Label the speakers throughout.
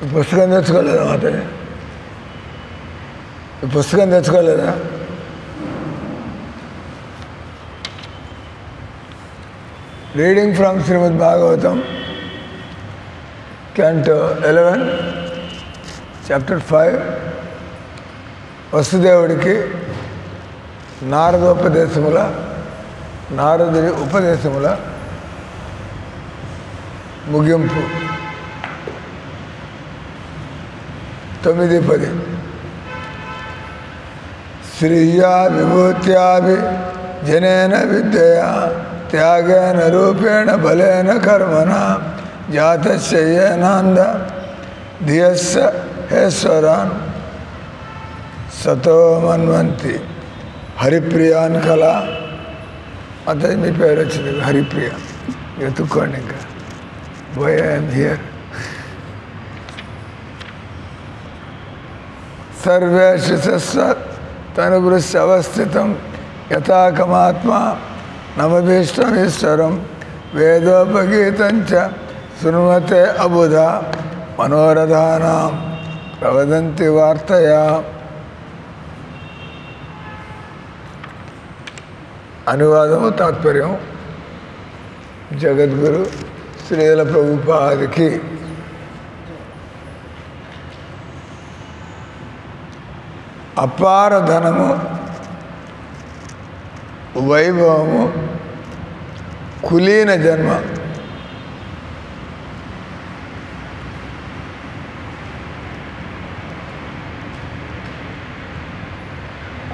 Speaker 1: ఈ పుస్తకం తెచ్చుకోలేదా మాతని? ఈ పుస్తకం తెచ్చుకోలేదా? Reading from Shrimad Bhagavatam, Canto 11, Chapter 5. వసుదేవుడికి నారదుడి ఉపదేశముల ముగింపు. 9-10. శ్రీయా విభూత్యాభి జనేన విద్యయా త్యాగేన రూపేణ బలేన కర్మణ జాతస్యేనాంద ధియస్స హేశ్వరాన్ సతో మన్వంతి. హరిప్రియాన్ కళ అతని మీ పేరు వచ్చింది, హరిప్రియ. వెతుక్కోండి ఇంకా. Bye I'm here. సర్వేషు తనుభృశ్య అవస్థితం యథాకమాత్మా నమభీష్టమీశ్వరం వేదోపగీతంచ శృణ్వతే అబుధా మనోరథానాం ప్రవదంతి వార్తయా. అనువాదము తాత్పర్యం. జగద్గురు శ్రీల ప్రభుపాదికి. అపార ధనము, వైభవము, కులీన జన్మ,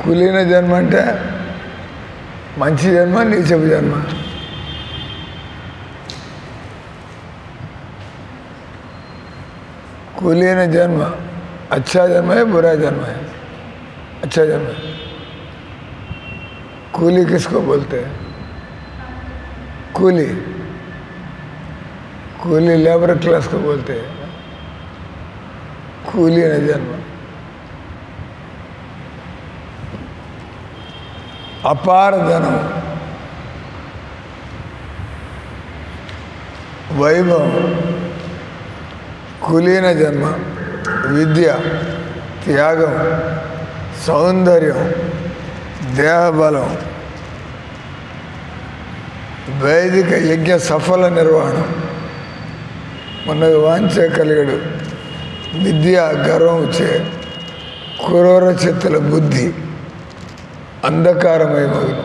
Speaker 1: కులీన జన్మ అంటే మంచి జన్మ, నీచపు జన్మ. कुलीन जन्म अच्छा जन्म है बुरा जन्म है? अच्छा जन्म है। कूली किसको बोलते हैं? कूली कूली लेबर क्लास को बोलते हैं। कूली न जन्म। अपार धनम, वैभव, कुलीन जन्म, विद्या, त्यागम, सौंदर्यम, देहबलम, वैदिक यज्ञ सफल निर्वहण, मन वांछे कलिगडु, विद्या गर्वम चे क्रूर चित्तल बुद्धि अंधकारमय मगनु,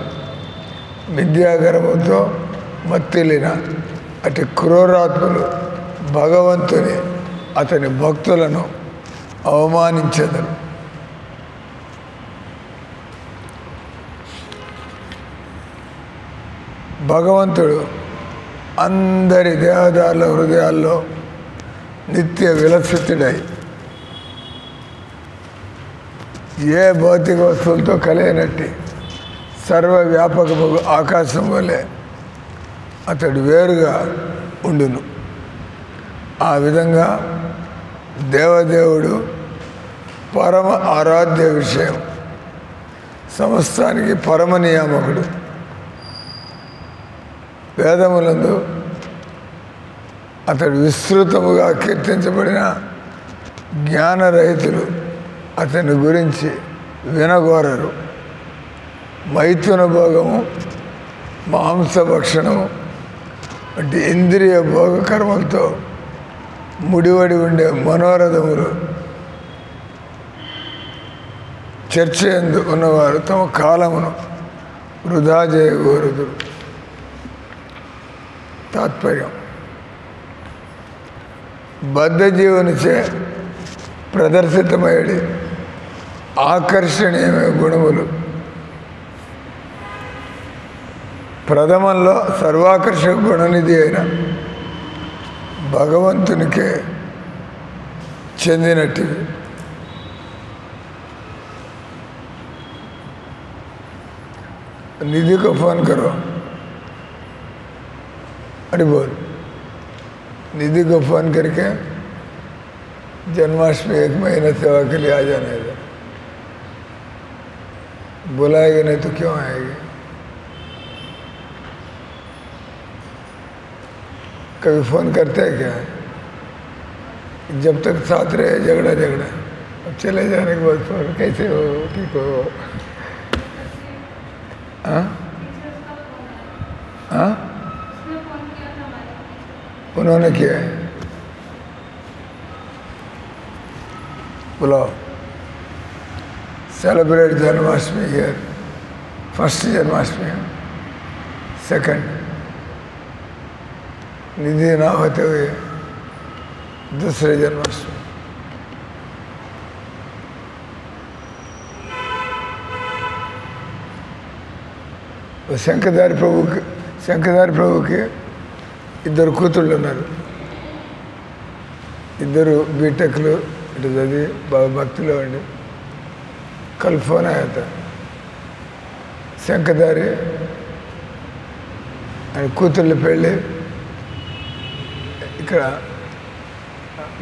Speaker 1: विद्या गर्वंतो मत्तिलिन अति क्रूरात्मलु भगवंतुनि అతని భక్తులను అవమానించెదరు. భగవంతుడు అందరి దేవదారుల హృదయాల్లో నిత్య విలసితుడై ఏ భౌతిక వస్తువులతో కలిగినట్టి సర్వవ్యాపకము ఆకాశం వలె అతడు వేరుగా ఉండును. ఆ విధంగా దేవదేవుడు పరమ ఆరాధ్య విషయం, సమస్తానికి పరమ నియామకుడు. వేదములందు అతడు విస్తృతముగా కీర్తించబడిన జ్ఞానరహితులు అతని గురించి వినగోరరు. మైథున భోగము, మాంసభక్షణము వంటి ఇంద్రియ భోగ కర్మలతో ముడివడి ఉండే మనోరథములు చర్చ ఎందు ఉన్నవారు తమ కాలమును వృధా చేయకూడదు. తాత్పర్యం: బద్ధజీవునిచే ప్రదర్శితమయ్యడి ఆకర్షణీయమైన గుణములు ప్రథమంలో సర్వాకర్షక గుణనిధి అయిన భగవంతునికే చెందినట్టివి. निधि को फोन करो, अरे बोल, निधि को फोन करके जन्माष्टमी 1 महीना सेवा के लिए आ जाना है। बुलाएगी नहीं तो क्यों आएगी? कभी फोन करते हैं क्या? जब तक साथ रहे झगड़ा झगड़ा, अब चले जाने के बाद फिर कैसे हो, ठीक हो? हाँ हाँ, उन्होंने किया है। बुलाओ, celebrate Janmashtami here, first Janmashtami, second निधि ना होते हुए दूसरे जन्माष्टमी। శంకరదారి ప్రభుకి ఇద్దరు కూతుళ్ళు ఉన్నారు. ఇద్దరు బీటెక్లు ఇటు చదివి బాగా భక్తిలో ఉండి కల్ ఫోన్ అయ్యాత శంకరదారి ఆయన కూతుళ్ళ పెళ్ళి. ఇక్కడ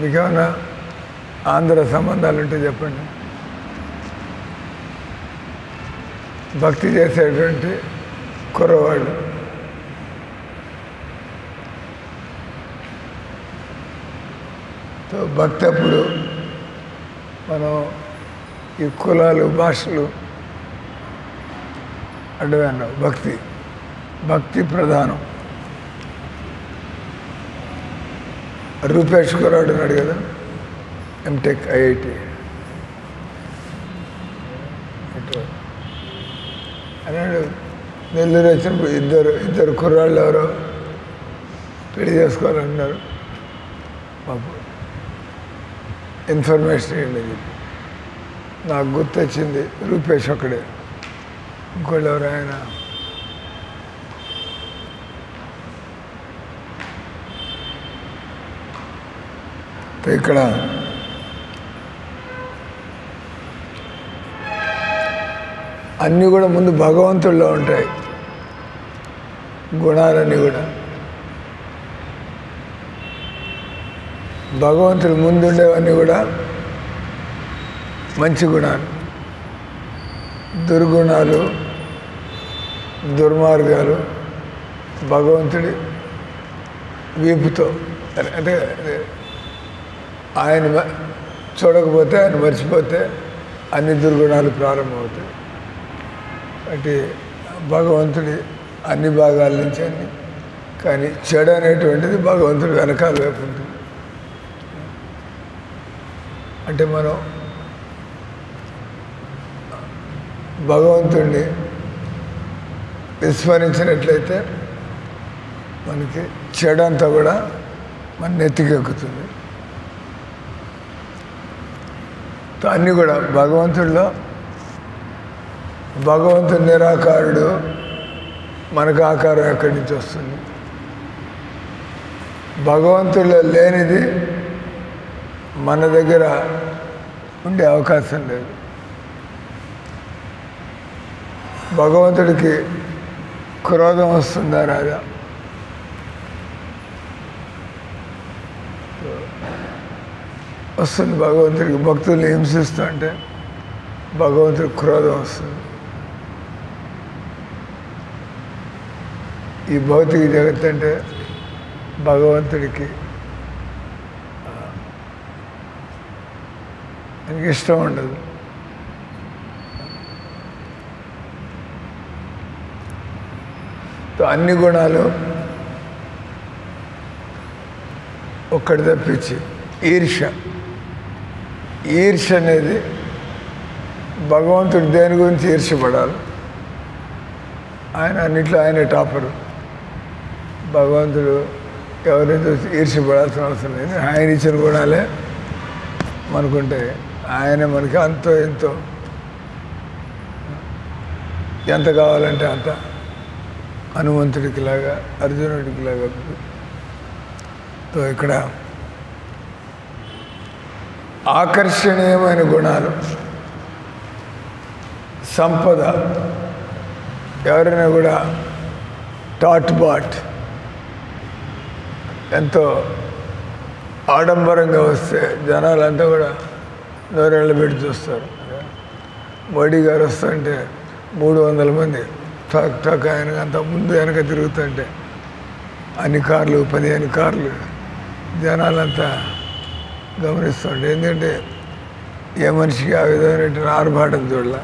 Speaker 1: మీకేమైనా ఆంధ్ర సంబంధాలు ఉంటే చెప్పండి. భక్తి చేసేటువంటి కుర్రవాళ్ళు. భక్తి అప్పుడు మనం ఈ కులాలు భాషలు అడ్డమన్నావు. భక్తి ప్రధానం. రూపేష్ కుర్రాడు ఉన్నాడు కదా, ఎంటెక్ ఐఐటి అన్నాడు. నెల్లూరు వచ్చినప్పుడు ఇద్దరు కుర్రాళ్ళు ఎవరో పెళ్లి చేసుకోవాలన్నారు. మాకు ఇన్ఫర్మేషన్ ఇవ్వండి. నాకు గుర్తొచ్చింది రూపేష్ ఒకడే, ఇంకోళ్ళు ఎవరు ఆయన ఇక్కడ అన్నీ కూడా ముందు భగవంతుల్లో ఉంటాయి. గుణాలన్నీ కూడా భగవంతుడు ముందుండేవన్నీ కూడా మంచి గుణాలు. దుర్గుణాలు, దుర్మార్గాలు భగవంతుడి వీపుతో, అంటే ఆయన చూడకపోతే, ఆయన మర్చిపోతే అన్ని దుర్గుణాలు ప్రారంభమవుతాయి. అంటే భగవంతుడి అన్ని భాగాల నుంచి అన్ని, కానీ చెడు అనేటువంటిది భగవంతుడి వెనకాల వైపు ఉంటుంది. అంటే మనం భగవంతుడిని విస్మరించినట్లయితే మనకి చెడు అంతా కూడా మన నెత్తికెక్కుతుంది. అన్నీ కూడా భగవంతుడిలో, భగవంతుడు నిరాకారుడు, మనకు ఆకారం ఎక్కడి నుంచి వస్తుంది? భగవంతుడిలో లేనిది మన దగ్గర ఉండే అవకాశం లేదు. భగవంతుడికి క్రోధం వస్తుందా రాదా? వస్తుంది. భగవంతుడికి భక్తుల్ని హింసిస్తూ అంటే భగవంతుడికి క్రోధం వస్తుంది. ఈ భౌతిక జగత్ అంటే భగవంతుడికి ఆయనకి ఇష్టం ఉండదు. అన్ని గుణాలు ఒక్కటి తప్పించి ఈర్ష్య అనేది భగవంతుడు దేని గురించి ఈర్ష్యపడాలి? ఆయన అన్నిట్లో ఆయనే టాపరు. భగవంతుడు ఎవరిని చూసి ఈర్ష్యపడాల్సిన అవసరం లేదు. ఆయన ఇచ్చిన గుణాలే మనకుంటే ఆయన మనకి అంతో ఎంతో ఎంత కావాలంటే అంత, హనుమంతుడికి లాగా, అర్జునుడికి లాగా. ఇక్కడ ఆకర్షణీయమైన గుణాలు, సంపద. ఎవరైనా కూడా టాట్ ఎంతో ఆడంబరంగా వస్తే జనాలంతా కూడా నోరేళ్ళ పెట్టి చూస్తారు. మోడీ గారు వస్తుంటే 300 మంది టక్ ఆయన అంత ముందు వెనక తిరుగుతుంటే అన్ని కార్లు, 15 కార్లు, జనాలంతా గమనిస్తుండే. ఎందుకంటే ఏ మనిషికి ఆ విధమైన ఆర్భాటం చూడాల,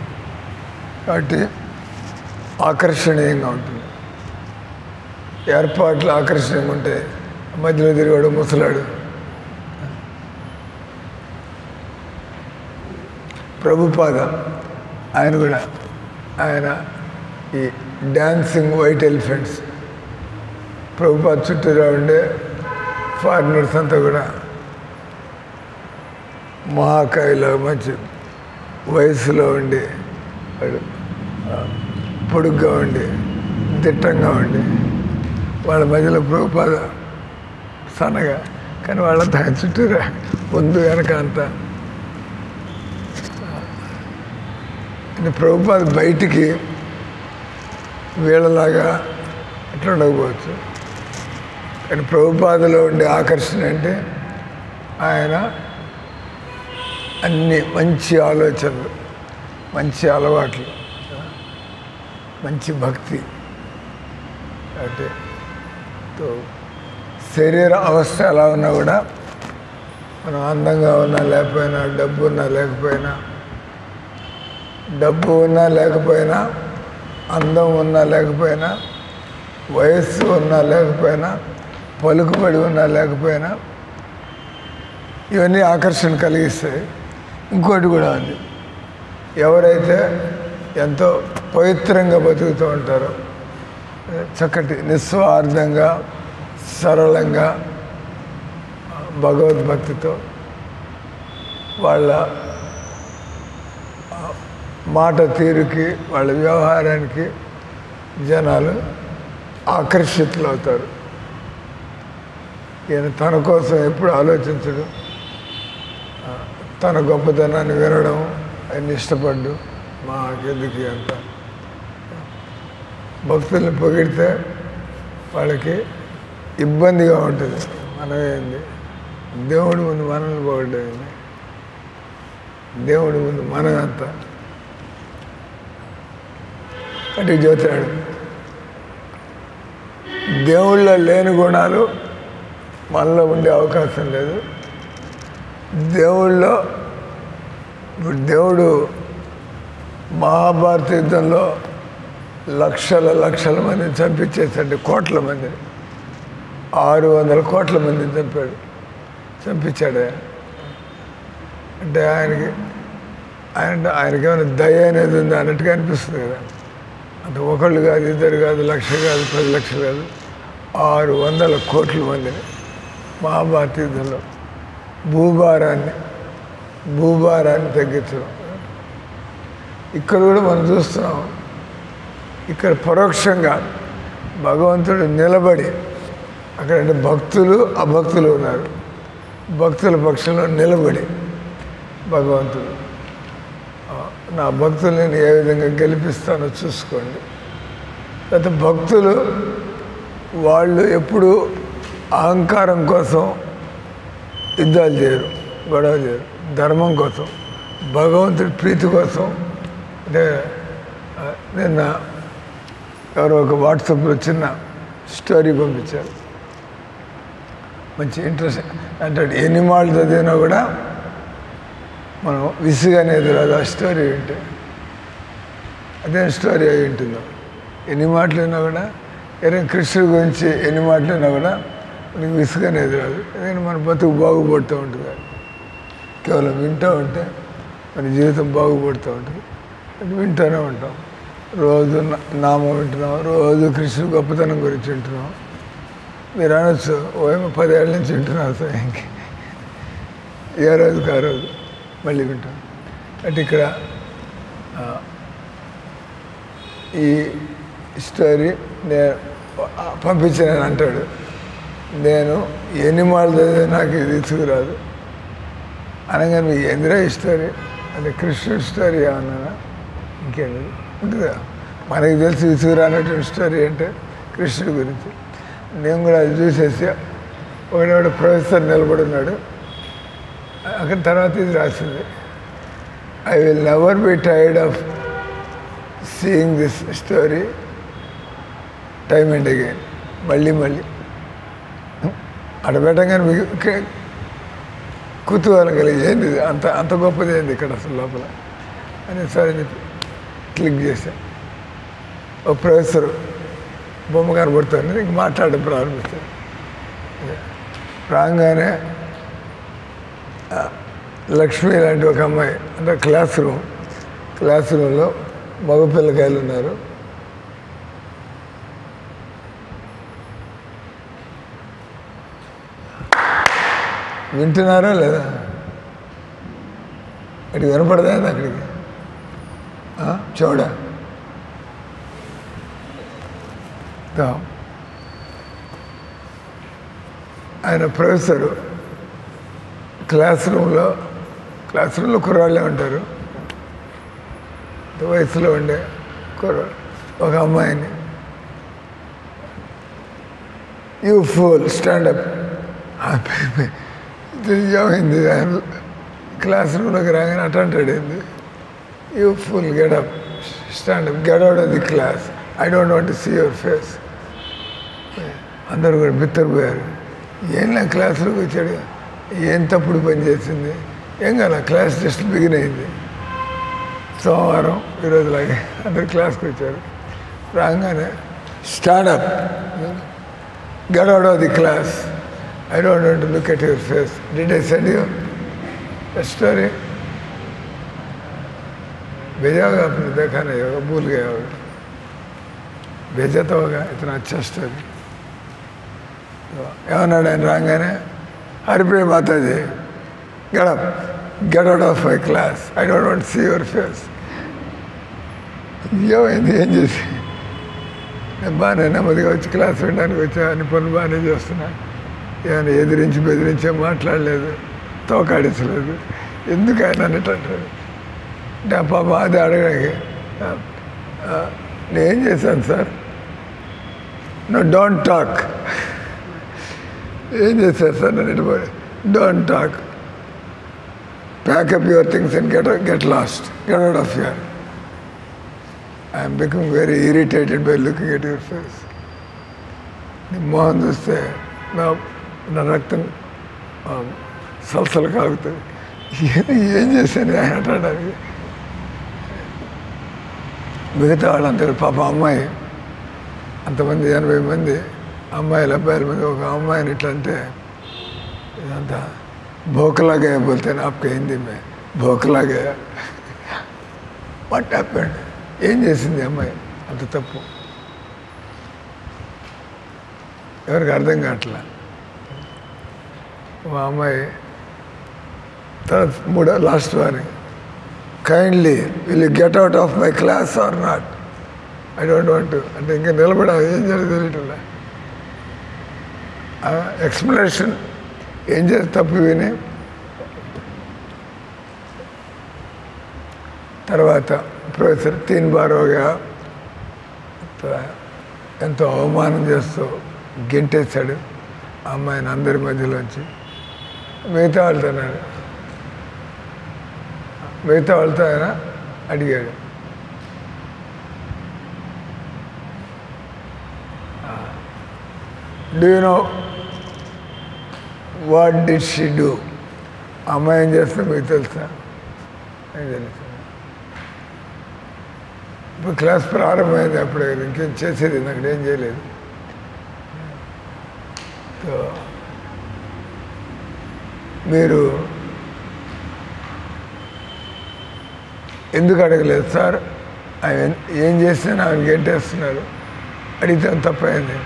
Speaker 1: కాబట్టి ఆకర్షణీయంగా ఉంటుంది. ఏర్పాట్లు ఆకర్షణీయంగా ఉంటాయి. మధ్యలో తిరిగాడు ముసలాడు. ప్రభుపాద ఆయన కూడా ఆయన ఈ డాన్సింగ్ వైట్ ఎలిఫెంట్స్ ప్రభుపాద చుట్టూరా ఉండే ఫారినర్స్ అంతా కూడా మహాకాయలో మంచి వయసులో ఉండి వాడు పొడుగ్గా ఉండి దిట్టంగా ఉండి వాళ్ళ మధ్యలో ప్రభుపాద సన్నగా, కానీ వాళ్ళంతా ఆయన చుట్టూరా ముందు వెనక అంతా. ప్రభుపాద బయటికి వీళ్ళలాగా అట్లా ఉండకపోవచ్చు, కానీ ప్రభుపాదలో ఉండే ఆకర్షణ అంటే ఆయన అన్ని మంచి ఆలోచనలు, మంచి అలవాట్లు, మంచి భక్తి. అంటే శరీర అవస్థ ఎలా ఉన్నా కూడా మనం అందంగా ఉన్నా లేకపోయినా, డబ్బు ఉన్నా లేకపోయినా, డబ్బు ఉన్నా లేకపోయినా, అందం ఉన్నా లేకపోయినా, వయస్సు ఉన్నా లేకపోయినా, పలుకుబడి ఉన్నా లేకపోయినా, ఇవన్నీ ఆకర్షణ కలిగిస్తాయి. ఇంకోటి కూడా ఉంది, ఎవరైతే ఎంతో పవిత్రంగా బతుకుతూ ఉంటారో, చక్కటి నిస్వార్థంగా సరళంగా భగవద్భక్తితో వాళ్ళ మాట తీరుకి వాళ్ళ వ్యవహారానికి జనాలు ఆకర్షితులు అవుతారు. ఈయన తన కోసం ఎప్పుడు ఆలోచించడు, తన గొప్పతనాన్ని వినడం ఆయన ఇష్టపడ్డు. మాకెందుకు అంత భక్తుల్ని పొగిడితే వాళ్ళకి ఇబ్బందిగా ఉంటుంది. మనమేంది దేవుడి ముందు మనల్ని పొగడ్డేంది, దేవుడి ముందు మనదంతా అంటే చెబుతాడు. దేవుళ్ళ లేని గుణాలు మనలో ఉండే అవకాశం లేదు. దేవుళ్ళో ఇప్పుడు దేవుడు మహాభారత యుద్ధంలో లక్షల లక్షల మందిని చంపించేసాడు, కోట్ల మందిని, 600 కోట్ల మందిని చంపించాడు ఆయన. అంటే ఆయనకేమైనా దయ అనేది ఉంది అన్నట్టుగా అనిపిస్తుంది కదా. అంటే ఒకళ్ళు కాదు, ఇద్దరు కాదు, 1,00,000 కాదు, 10 లక్షలు కాదు, 600 కోట్ల మందిని మహాభారత యుద్ధంలో భూభారాన్ని తగ్గించడం. ఇక్కడ కూడా మనం చూస్తున్నాం. ఇక్కడ పరోక్షంగా భగవంతుడు నిలబడి, అక్కడ అంటే భక్తులు అభక్తులు ఉన్నారు, భక్తుల పక్షంలో నిలబడి భగవంతుడు నా భక్తుల్ని నేను ఏ విధంగా గెలిపిస్తానో చూసుకోండి. లేకపోతే భక్తులు వాళ్ళు ఎప్పుడు అహంకారం కోసం యుద్ధాలు చేయరు, గొడవ చేయరు, ధర్మం కోసం, భగవంతుడి ప్రీతి కోసం. అంటే నిన్న ఎవరో ఒక వాట్సాప్లో చిన్న స్టోరీ పంపించారు, మంచి ఇంట్రెస్ట్. అంటే ఎన్ని మాటలు చదివినా కూడా మనం విసుగనేది రాదు. ఆ స్టోరీ వింటే అదే స్టోరీ అయి ఉంటుందో. ఎన్ని మాటలు విన్నా కూడా, ఎవరైనా కృష్ణుడి గురించి ఎన్ని మాటలు విన్నా కూడా మనకి విసుగనేది రాదు. ఎందుకంటే మన బతుకు బాగుపడుతూ ఉంటుంది. కేవలం వింటూ ఉంటే మన జీవితం బాగుపడుతూ ఉంటుంది. వింటూనే ఉంటాం. రోజు నామం వింటున్నాం, రోజు కృష్ణుడి గొప్పతనం గురించి వింటున్నాం. మీరు అనొచ్చు, ఓమో 10 ఏళ్ళ నుంచి వింటున్నారు సార్, ఇంక ఏ రోజుకి ఆ రోజు మళ్ళీ వింటాం. అంటే ఇక్కడ ఈ స్టోరీ నేను పంపించిన అంటాడు, నేను ఎన్ని మాటలు చదివితే నాకు ఇది తీసుకురాదు అనగానే మీకు ఎందులో ఈ స్టోరీ అంటే కృష్ణుడి స్టోరీ ఏమన్నా ఇంకేంటి ఉంటుందా? మనకి తెలిసి తీసుకురానటువంటి స్టోరీ అంటే కృష్ణుడి గురించి. నేను కూడా అది చూసేసి ఒకడేవాడు ప్రొఫెసర్ నిలబడున్నాడు, అక్కడ తర్వాత ఇది రాసింది, I will never be tired of seeing this story time and again. మళ్ళీ అక్కడ పెట్టగానే మీకు కుతూహలం కలిగి ఏంది అంత అంత గొప్పది ఏంది ఇక్కడ అసలు లోపల అని సరే చెప్పి క్లిక్ చేశాను. ఓ ప్రొఫెసరు బొమ్మ కనబడుతుంది, నీకు మాట్లాడడం ప్రారంభిస్తాను. రాగానే లక్ష్మి లాంటి ఒక అమ్మాయి అంటే క్లాస్ రూమ్లో మగపిల్లకాయలు ఉన్నారు. వింటున్నారా లేదా? అక్కడికి వినపడదా అక్కడికి చూడ ఆయన ప్రొఫెసరు క్లాస్ రూమ్లో కుర్రాళ్ళే ఉంటారు. వయసులో ఉండే కుర్రాడు ఒక అమ్మాయిని యూ ఫూల్ స్టాండప్ ఏమైంది క్లాస్ రూమ్లోకి రాగానే అటెంటెడ్ అయింది. You fool get up stand up get out of the class I don't want to see your face. అందరూ కూడా బిత్తరపోయారు. ఏం నా క్లాసులోకి వచ్చాడు, ఏం తప్పుడు పని చేసింది, ఏం కదా క్లాస్ జస్ట్ బిగిన్ అయింది. సోమవారం ఈరోజులాగే అందరు క్లాస్కి వచ్చారు. రాగానే stand up get out of the class I don't want to look at your face. Did I send you a story? भेजा होगा आपने, देखा नहीं होगा, भूल गया होगा. भेजा तो होगा, इतना अच्छा स्टोरी. ఏమన్నాడు ఆయన రాగానే, Haripriya Mataji get out of my class I don't want see your face. ఏమైంది, ఏం చేసి బాగానే నెమ్మదిగా వచ్చి క్లాస్ వినడానికి వచ్చా, అన్ని పనులు బాగానే చేస్తున్నా, ఏమైనా బెదిరించే మాట్లాడలేదు, తోకాడించలేదు. ఎందుకు ఆయన అన్నట్టు అంటే పాప అది అడగడానికి నేనేం చేశాను సార్, నో డోంట్ టాక్. ఏం చేశారు సార్ నన్ను, don't talk, pack up your things and get lost, get out of here. I'm becoming very irritated by looking at your face. నీ మొహం చూస్తే నా రక్తం సలసలు కాగుతుంది. ఏం చేశాను ఆయన అంటాడానికి. మిగతా వాళ్ళందరూ పాప అమ్మాయి అంతమంది 80 మంది అమ్మాయిలు అబ్బాయిల మంది ఒక అమ్మాయిని ఇట్లా అంటే ఇదంతా భోకలాగా బోల్తాను ఆప్కే హిందీ మే భోకలాగా. వాట్ హ్యాపెండ్, ఏం చేసింది అమ్మాయి అంత తప్పు, ఎవరికి అర్థం కావట్లా. మా అమ్మాయి తర్వాత last warning, kindly will you get out of my class or not, I don't want to అంటే ఇంకా నిలబడాలి, ఏం తెలియటంలా. ఎక్స్ప్లెనేషన్ ఏం చేసి తప్పు విని తర్వాత ప్రొఫెసర్ 3 బార్ హోగా ఎంతో అవమానం చేస్తూ గెంటేశాడు ఆ అమ్మాయిని అందరి మధ్యలోంచి. మిగతా వాళ్ళతో ఆయన అడిగాడు, do you know what did she do, అమ్మాయి ఏం చేస్తా మీకు తెలుసా? ఏం తెలుసు. ఇప్పుడు క్లాస్ ప్రారంభమైంది, అప్పుడే ఇంకేం చేసేది నాకు ఏం చేయలేదు. మీరు ఎందుకు అడగలేదు సార్, ఆయన ఏం చేసినా ఆయన గెంటేస్తున్నారు, అడిగితే తప్పైంది.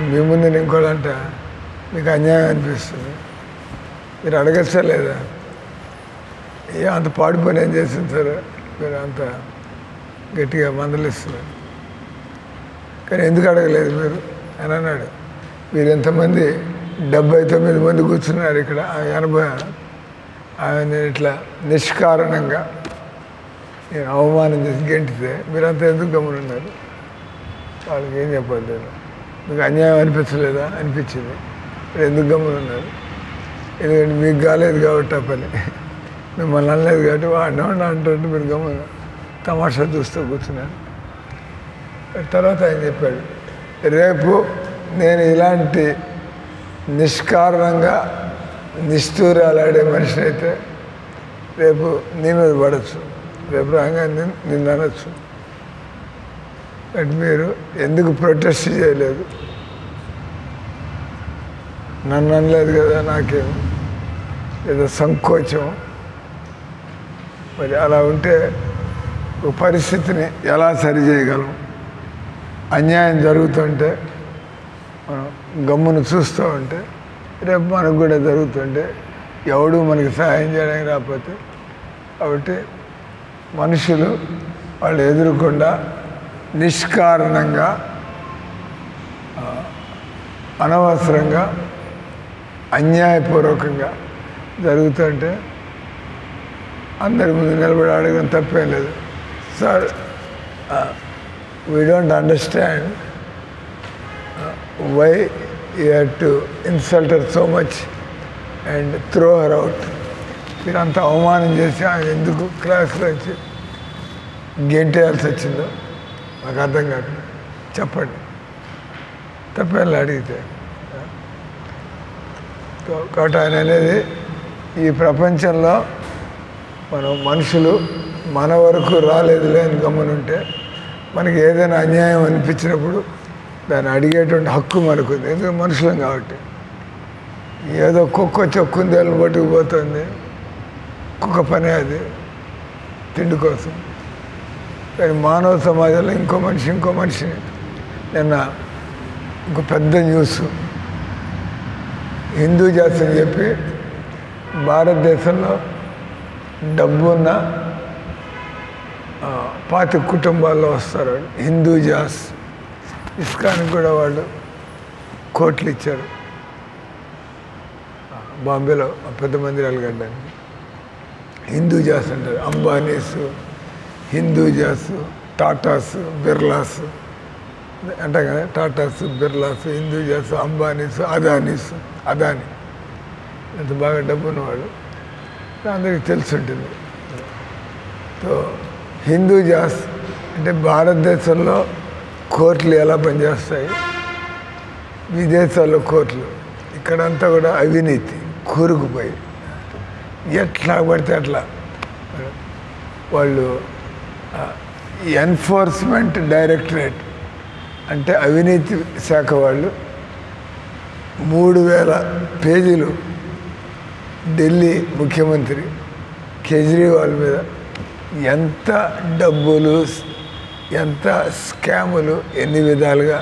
Speaker 1: మీ ముందు నేను ఇంకోళ్ళంట మీకు అన్యాయం అనిపిస్తుంది, మీరు అడగచ్చా లేదా, అంత పాడిపోయి ఏం చేసింది సార్, మీరు అంత గట్టిగా మందలిస్తున్నారు, కానీ ఎందుకు అడగలేదు మీరు అని అన్నాడు. మీరు ఎంతమంది 79 మంది కూర్చున్నారు ఇక్కడ, 80 ఆయన ఇట్లా నిష్కారణంగా నేను అవమానం చేసి గెంటితే మీరంతా ఎందుకు గమనున్నారు? వాళ్ళకి ఏం చెప్పాలి, మీకు అన్యాయం అనిపించలేదా? అనిపించింది. మీరు ఎందుకు గమనున్నారు? ఎందుకంటే మీకు కాలేదు కాబట్టి ఆ పని, మిమ్మల్ని అనలేదు కాబట్టి వాడిని అంటుంటే మీరు గమన తమాషా చూస్తూ కూర్చున్నారు. తర్వాత ఆయన చెప్పాడు, రేపు నేను ఇలాంటి నిష్కారణంగా నిష్ఠూరాలాడే మనిషి అయితే రేపు నీ మీద పడవచ్చు, రేపు రాగా నిన్ను అనొచ్చు. బట్ మీరు ఎందుకు ప్రొటెస్ట్ చేయలేదు? నన్ను అనలేదు కదా, నాకేం ఏదో సంకోచం. మరి అలా ఉంటే ఒక పరిస్థితిని ఎలా సరి చేయగలం? అన్యాయం జరుగుతుంటే మనం గమ్మును చూస్తూ ఉంటే రేపు మనకు కూడా జరుగుతుంటే ఎవడు మనకి సహాయం చేయడానికి రాకపోతే. కాబట్టి మనుషులు వాళ్ళు ఎదురుకుండా నిష్కారణంగా అనవసరంగా అన్యాయపూర్వకంగా జరుగుతుంటే అందరి ముందు నిలబడి అడగడం తప్పేం లేదు. Sir, we don't understand why you have to insult her so much and throw her out. మీరు అంత అవమానం చేసి ఆయన ఎందుకు క్లాస్లో వచ్చి గెంటేయాల్సి వచ్చిందో నాకు అర్థం కాదు, చెప్పండి. తప్పేలా అడిగితే. కాబట్టి ఆయన అనేది ఈ ప్రపంచంలో మనం మనుషులు మన వరకు రాలేదులే అని గమ్మునుంటే మనకి ఏదైనా అన్యాయం అనిపించినప్పుడు దాన్ని అడిగేటువంటి హక్కు మనకుంది, ఎందుకంటే మనుషులం కాబట్టి. ఏదో కుక్క కుందేలు పట్టుకుపోతుంది, కుక్క పనే అది తిండి కోసం. కానీ మానవ సమాజంలో ఇంకో మనిషిని నిన్న ఇంకో పెద్ద న్యూస్, హిందూ జాతి అని చెప్పి భారతదేశంలో డబ్బున్న 25 కుటుంబాల్లో వస్తారు హిందూ జాస్. ఇస్కాన్కి కూడా వాళ్ళు కోట్లు ఇచ్చారు బాంబేలో పెద్ద మందిరాలు కట్టడానికి. హిందూ జాస్ అంటారు, అంబానీస్, హిందూ జాస్, టాటాస్, బిర్లాస్ అంటాం కదా, టాటాస్, బిర్లాస్, హిందూ జాస్, అంబానీస్, అదానీ ఎంత బాగా డబ్బు ఉన్నవాళ్ళు అందరికీ తెలిసి ఉంటుంది. సో హిందూ జాస్ అంటే భారతదేశంలో కోర్టులు ఎలా పనిచేస్తాయి, విదేశాల్లో కోర్టులు, ఇక్కడంతా కూడా అవినీతి కూరుకుపోయి ఎట్లా పడితే అట్లా. వాళ్ళు ఎన్ఫోర్స్మెంట్ డైరెక్టరేట్ అంటే అవినీతి శాఖ వాళ్ళు 3000 పేజీలు ఢిల్లీ ముఖ్యమంత్రి కేజ్రీవాల్ మీద ఎంత డబ్బులు, ఎంత స్కాములు, ఎన్ని విధాలుగా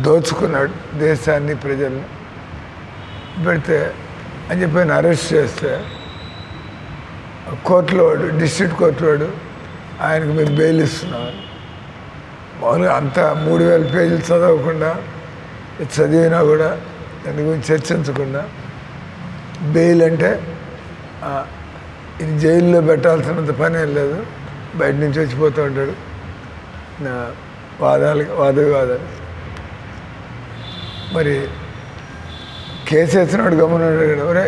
Speaker 1: దోచుకున్నాడు దేశాన్ని, ప్రజల్ని పెడితే అని చెప్పి ఆయన అరెస్ట్ చేస్తే కోర్టులో వాడు, డిస్ట్రిక్ట్ కోర్టు వాడు ఆయనకు మేము బెయిల్ ఇస్తున్నాం. మామూలుగా అంత 3000 పేజీలు చదవకుండా, చదివినా కూడా దాని గురించి చర్చించకుండా బెయిల్ అంటే ఇది జైల్లో పెట్టాల్సినంత పని ఏం లేదు, బయట నుంచి వచ్చిపోతూ ఉంటాడు వాదవివాదాలు. మరి కేసు వేసినాడు గమనాడు కదా, ఒరే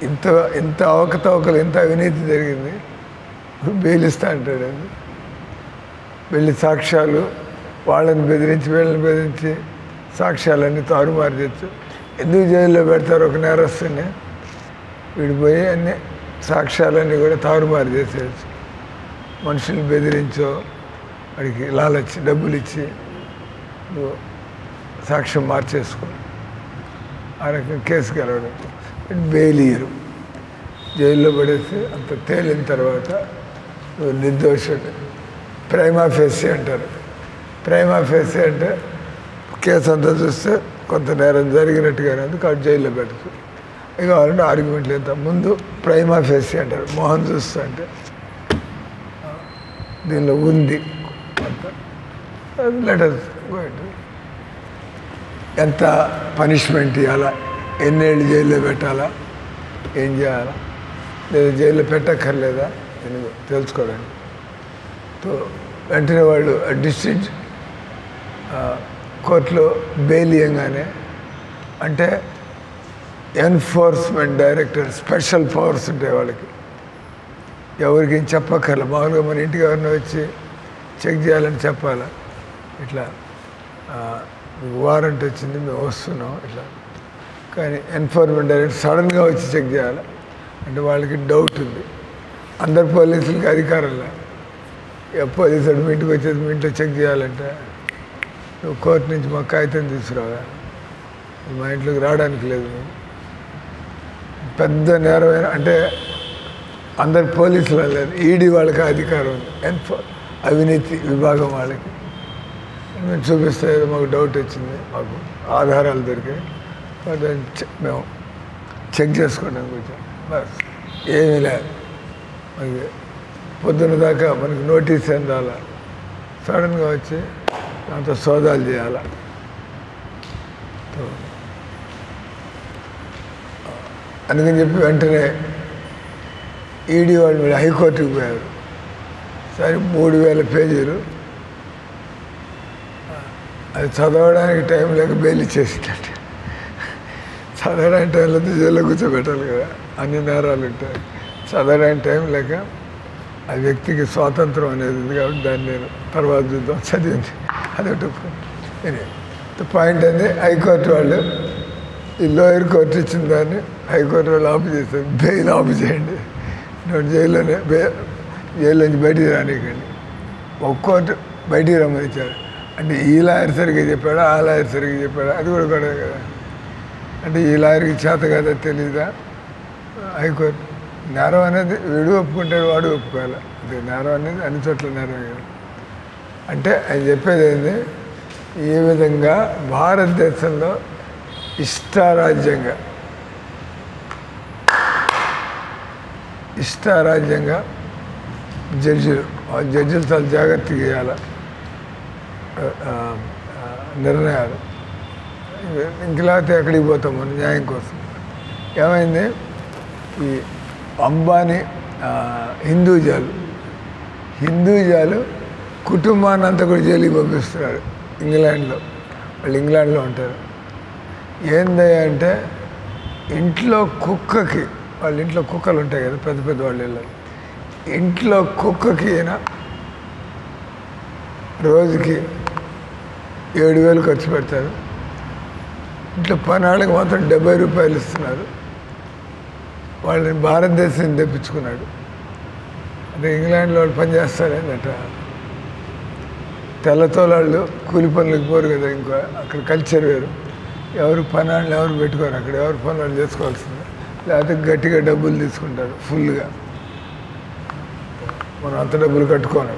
Speaker 1: ఇంత అవకతవకలు, ఇంత అవినీతి జరిగింది, బెయిల్ ఇస్తా అంటాడు. వెళ్ళి సాక్ష్యాలు వాళ్ళని బెదిరించి వీళ్ళని బెదిరించి సాక్ష్యాలన్నీ తారుమారు చేయొచ్చు. ఎందుకు జైల్లో పెడతారు ఒక నేరస్తుని? వీడిపోయి అన్ని సాక్ష్యాలన్నీ కూడా తారుమారు చేసేయచ్చు. మనుషుల్ని బెదిరించో, వాడికి లాలచ్చి డబ్బులు ఇచ్చి నువ్వు సాక్ష్యం మార్చేసుకో, ఆ రకంగా కేసు గెలవడం. బెయిల్ ఇయ్యరు, జైల్లో పడేసి అంత తేలిన తర్వాత నువ్వు నిర్దోషుడు. ప్రైమా ఫేసి అంటారు. ప్రైమా ఫేసి అంటే కేసు అంతా చూస్తే కొంత నేరం జరిగినట్టుగానే ఉంది కాబట్టి జైల్లో పెట్టచ్చు. ఇక కావాలంటే ఆర్గ్యుమెంట్లు ఎంత ముందు ప్రైమా ఫేసి అంటారు. మోహన్ చూస్తా అంటే దీనిలో ఉంది అంత, లెటర్స్ ఎంత పనిష్మెంట్ ఇవ్వాలా, ఎన్నేళ్ళు జైల్లో పెట్టాలా, ఏం చేయాలా, లేదా జైల్లో పెట్టక్కర్లేదా నేను తెలుసుకోవడానికి. సో వెంటనే వాళ్ళు డిస్ట్రిక్ట్ కోర్టులో బెయిల్ ఇవ్వగానే, అంటే ఎన్ఫోర్స్మెంట్ డైరెక్టర్ స్పెషల్ పవర్స్ ఉంటాయి వాళ్ళకి, ఎవరికి చెప్పక్కర్లే. మామూలుగా మన ఇంటికి ఎవరిని వచ్చి చెక్ చేయాలని చెప్పాలా, ఇట్లా మీకు వారెంట్ వచ్చింది మేము వస్తున్నాం ఇట్లా. కానీ ఎన్ఫోర్స్మెంట్ డైరెక్టర్ సడన్గా వచ్చి చెక్ చేయాలి అంటే వాళ్ళకి డౌట్ ఉంది. అందరు పోలీసులకి అధికారం లేదు. పోలీసుడు మీ ఇంటికి వచ్చేది మీ ఇంట్లో చెక్ చేయాలంటే నువ్వు కోర్టు నుంచి మా కాగితం తీసుకురావా, మా ఇంట్లోకి రావడానికి లేదు. పెద్ద నేరమైన అంటే అందరు పోలీసులు లేదు, ఈడీ వాళ్ళకి అధికారం ఉంది, అవినీతి విభాగం వాళ్ళకి. మేము చూపిస్తే మాకు డౌట్ వచ్చింది, మాకు ఆధారాలు దొరికాయి, మేము చెక్ చేసుకోవడానికి వచ్చాం. బస్ ఏమీ లేదు. మనకి పొద్దున్న దాకా మనకి నోటీస్ ఏం రాలా, సడన్గా వచ్చి దాంతో సోదాలు చేయాల. అందుకని చెప్పి వెంటనే ఈడీ వాళ్ళు మీరు హైకోర్టుకి పోయారు. సరే 3000 పేజీలు అది చదవడానికి టైం లేక బెయిల్ ఇచ్చేసిందంటే, చదవడానికి టైం లేదు, జైల్లో కూర్చోబెట్టాలి కదా, అన్ని నేరాలు ఉంటాయి. చదవడానికి టైం లేక ఆ వ్యక్తికి స్వాతంత్రం అనేది ఉంది కాబట్టి దాన్ని నేను తర్వాత చూద్దాం చదివింది అదొకటి. పాయింట్ అనేది హైకోర్టు వాళ్ళు ఈ లోయర్ కోర్టు ఇచ్చిన దాన్ని హైకోర్టు వాళ్ళు ఆపు చేస్తారు. బెయిల్ ఆపు చేయండి, నేను జైల్లో నుంచి బయటికి రానికండి. ఒక్కోటి బయటికి రమ్మని ఇచ్చారు. అంటే ఈ లాయర్ సరిగ్గా చెప్పాడా, ఆ లాయర్ సరిగ్గా చెప్పాడా, అది కూడా గొడవ కదా. అంటే ఈ లాయర్కి చేత కదా తెలీదా. హైకోర్టు నేరం అనేది వీడు ఒప్పుకుంటాడు, వాడు ఒప్పుకోవాలి. అంటే నేరం అనేది అన్ని చోట్ల నేరం కదా. అంటే ఆయన చెప్పేది ఏంది, ఈ విధంగా భారతదేశంలో ఇష్టారాజ్యంగా జడ్జిలు చాలా జాగ్రత్తగా చేయాలి నిర్ణయాలు. ఇంకలాతే ఎక్కడికి పోతాం మనం న్యాయం కోసం. ఏమైంది, ఈ అంబానీ హిందూజాలు కుటుంబాన్ని అంతా కూడా జైలుకి పంపిస్తున్నారు ఇంగ్లాండ్లో. వాళ్ళు ఇంగ్లాండ్లో ఉంటారు. ఏందయ్యా అంటే ఇంట్లో కుక్కకి, వాళ్ళ ఇంట్లో కుక్కలు ఉంటాయి కదా పెద్ద పెద్ద వాళ్ళ ఇంట్లో కుక్కకి రోజుకి 7,000 ఖర్చు పెడతారు. ఇంట్లో పనాళ్ళకి మాత్రం 70 రూపాయలు ఇస్తున్నారు. వాళ్ళని భారతదేశం తెప్పించుకున్నాడు. అంటే ఇంగ్లాండ్లో వాళ్ళు పనిచేస్తారేందట, తెల్లతో వాళ్ళు కూలి పనులకు పోరు కదా. ఇంకో అక్కడ కల్చర్ వేరు, ఎవరు పనాళ్ళు ఎవరు పెట్టుకోరు అక్కడ, ఎవరు పని వాళ్ళు చేసుకోవాల్సిందే. లేకపోతే గట్టిగా డబ్బులు తీసుకుంటారు ఫుల్గా. మనం అంత డబ్బులు కట్టుకోను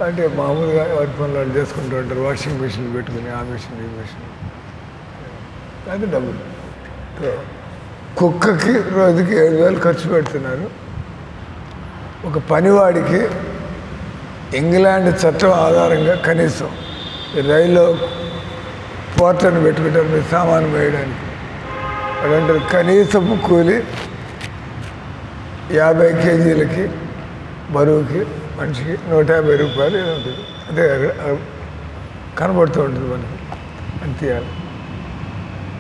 Speaker 1: అంటే మామూలుగా ఎవరి పనులు వాళ్ళు చేసుకుంటూ ఉంటారు. వాషింగ్ మిషన్ పెట్టుకుని ఆ మిషన్ ఈ మిషన్, అది డబ్బులు. కుక్కకి రోజుకి 7,000 ఖర్చు పెడుతున్నారు. ఒక పనివాడికి ఇంగ్లాండ్ చట్టం ఆధారంగా కనీసం రైల్లో పోర్టర్ని పెట్టుకుంటారు మీరు సామాను వేయడానికి. వాళ్ళంటారు కనీసపు కూలి 50 కేజీలకి బరువుకి మనిషికి 150 రూపాయలు ఏదో ఉంటుంది. అదే కనబడుతూ ఉంటుంది మనకి, అని తీయాలి.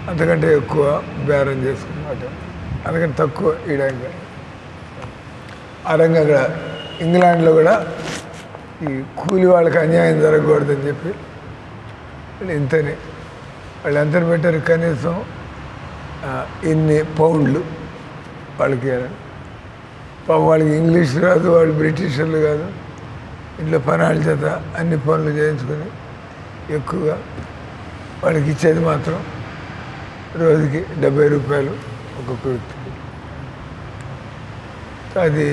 Speaker 1: అంతకంటే ఎక్కువ బేరం చేసుకున్నమాట, అందుకని తక్కువ ఇయడానికి. ఆ రంగా అక్కడ ఇంగ్లాండ్లో కూడా ఈ కూలి వాళ్ళకి అన్యాయం జరగకూడదని చెప్పి వాళ్ళు ఎంతని పెట్టారు, కనీసం ఇన్ని పౌండ్లు వాళ్ళకి. పాపం వాళ్ళకి ఇంగ్లీష్ రాదు, వాళ్ళు బ్రిటిషర్లు కాదు. ఇంట్లో పనాళ్ళ చేత అన్ని పనులు చేయించుకొని ఎక్కువగా వాళ్ళకి ఇచ్చేది మాత్రం రోజుకి 70 రూపాయలు ఒక్కొక్క వ్యక్తికి. అది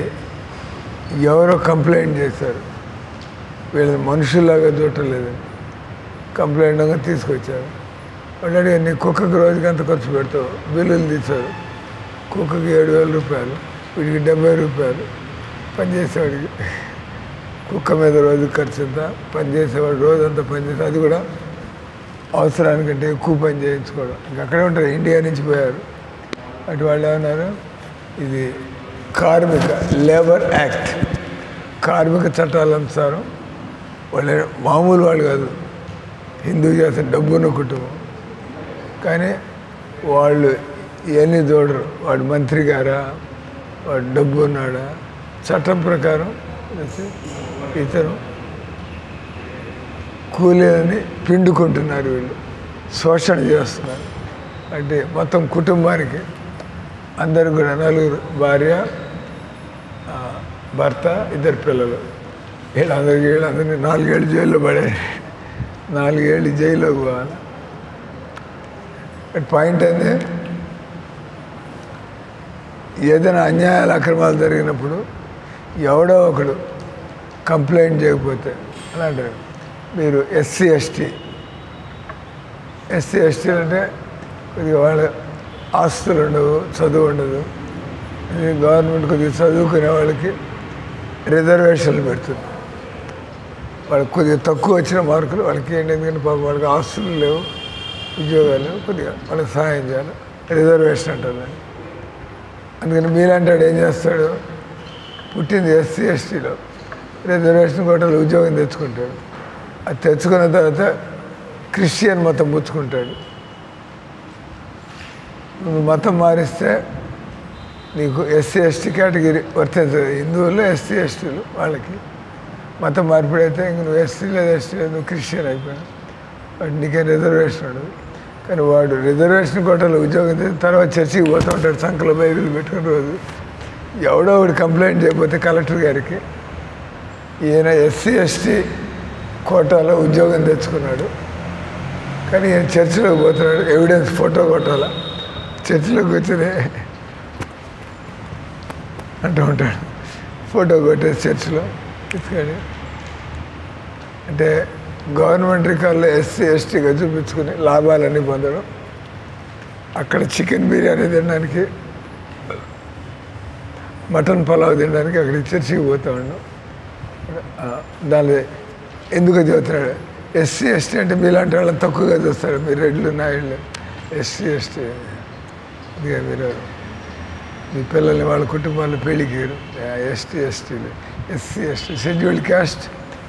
Speaker 1: ఎవరో కంప్లైంట్ చేశారు, వీళ్ళని మనుషుల్లాగా చూడలేదని కంప్లైంట్గా తీసుకొచ్చారు. వాళ్ళు అడిగారు, నీ కుక్కకి రోజుకి అంత ఖర్చు పెడతావు, బిల్లులు తీశారు. కుక్కకి 7,000 రూపాయలు, వీడికి 70 రూపాయలు. పనిచేసేవాడికి కుక్క మీద రోజు ఖర్చు ఎంత, పనిచేసేవాడు రోజంతా పనిచేస్తే అది కూడా అవసరానికంటే ఎక్కువ పని చేయించుకోవడం. ఇంక అక్కడే ఉంటారు, ఇండియా నుంచి పోయారు. అటు వాళ్ళు ఏమన్నారు, ఇది లేబర్ యాక్ట్, కార్మిక చట్టాల అనుసారం వాళ్ళు మామూలు వాళ్ళు కాదు, హిందూ చేసే డబ్బున్న కుటుంబం. కానీ వాళ్ళు ఇవన్నీ చూడరు. వాడు మంత్రి గారా, వాడు డబ్బు ఉన్నాడా, చట్టం ప్రకారం ఇతను కూలీలని పిండుకుంటున్నారు, వీళ్ళు శోషణ చేస్తున్నారు. అంటే మొత్తం కుటుంబానికి అందరు కూడా 4 భార్య, భర్త, 2 పిల్లలు. వీళ్ళందరినీ 4 ఏళ్ళు జైల్లో పడే 4 ఏళ్ళు జైల్లోకి పోవాలి. పాయింట్ ఏంది, ఏదైనా అన్యాయాలు అక్రమాలు జరిగినప్పుడు ఎవడో ఒకడు కంప్లైంట్ చేయకపోతే అలా అంటారు. మీరు ఎస్సీ ఎస్టీ అంటే కొద్దిగా వాళ్ళ ఆస్తులు ఉండవు, చదువు ఉండదు. గవర్నమెంట్ కొద్దిగా చదువుకునే వాళ్ళకి రిజర్వేషన్లు పెడుతుంది. వాళ్ళకి కొద్దిగా తక్కువ వచ్చిన మార్కులు వాళ్ళకి ఏంటి, ఎందుకంటే పాపం వాళ్ళకి ఆస్తులు లేవు, ఉద్యోగాలు లేవు, కొద్దిగా వాళ్ళకి సహాయం చేయాలి, రిజర్వేషన్ అంటారు దాన్ని. అందుకని మీరంటాడు ఏం చేస్తాడు, పుట్టింది ఎస్సీ ఎస్టీలో, రిజర్వేషన్ కోటలో ఉద్యోగం తెచ్చుకుంటాడు. అది తెచ్చుకున్న తర్వాత క్రిస్టియన్ మతం పుచ్చుకుంటాడు. నువ్వు మతం మారిస్తే నీకు ఎస్సీ ఎస్టీ కేటగిరీ వర్తించదు. హిందువుల్లో ఎస్సీ ఎస్టీలు వాళ్ళకి మతం మార్పిడైతే ఇంక నువ్వు ఎస్టీ లేదు ఎస్టీ లేదు, నువ్వు క్రిస్టియన్ అయిపోయావు, వాడు నీకేం రిజర్వేషన్ ఉండదు. కానీ వాడు రిజర్వేషన్ కోటలో ఉద్యోగం చేసి తర్వాత చర్చికి పోతూ ఉంటాడు, సంకల బైబిల్ పెట్టుకున్న రోజు. ఎవడో ఒకటి కంప్లైంట్ చేయకపోతే కలెక్టర్ గారికి, ఈయన ఎస్సీ ఎస్టీ కోటాలో ఉద్యోగం తెచ్చుకున్నాడు కానీ ఈయన చర్చిలోకి పోతున్నాడు, ఎవిడెన్స్ ఫోటో కొట్టాలా, చర్చిలోకి వచ్చినే అంటూ ఉంటాడు, ఫోటో కొట్టేసి చర్చిలో తీసుకొని. అంటే గవర్నమెంట్ రికార్డులో ఎస్సీ ఎస్టీగా చూపించుకుని లాభాలన్నీ పొందడం. అక్కడ చికెన్ బిర్యానీ తినడానికి, మటన్ పలావ్ తినడానికి అక్కడికి చర్చికి పోతా ఉన్నాం. దాని ఎందుకు చదువుతున్నాడు, ఎస్సీ ఎస్టీ అంటే మీలాంటి వాళ్ళని తక్కువగా చూస్తాడు, మీరు రెడ్లు నాయుళ్ళు, ఎస్సీ ఎస్టీ ఇదిగా మీరు మీ పిల్లల్ని వాళ్ళ కుటుంబాల్లో పెళ్ళికి ఎస్టీ ఎస్టీలు, SC ST scheduled caste,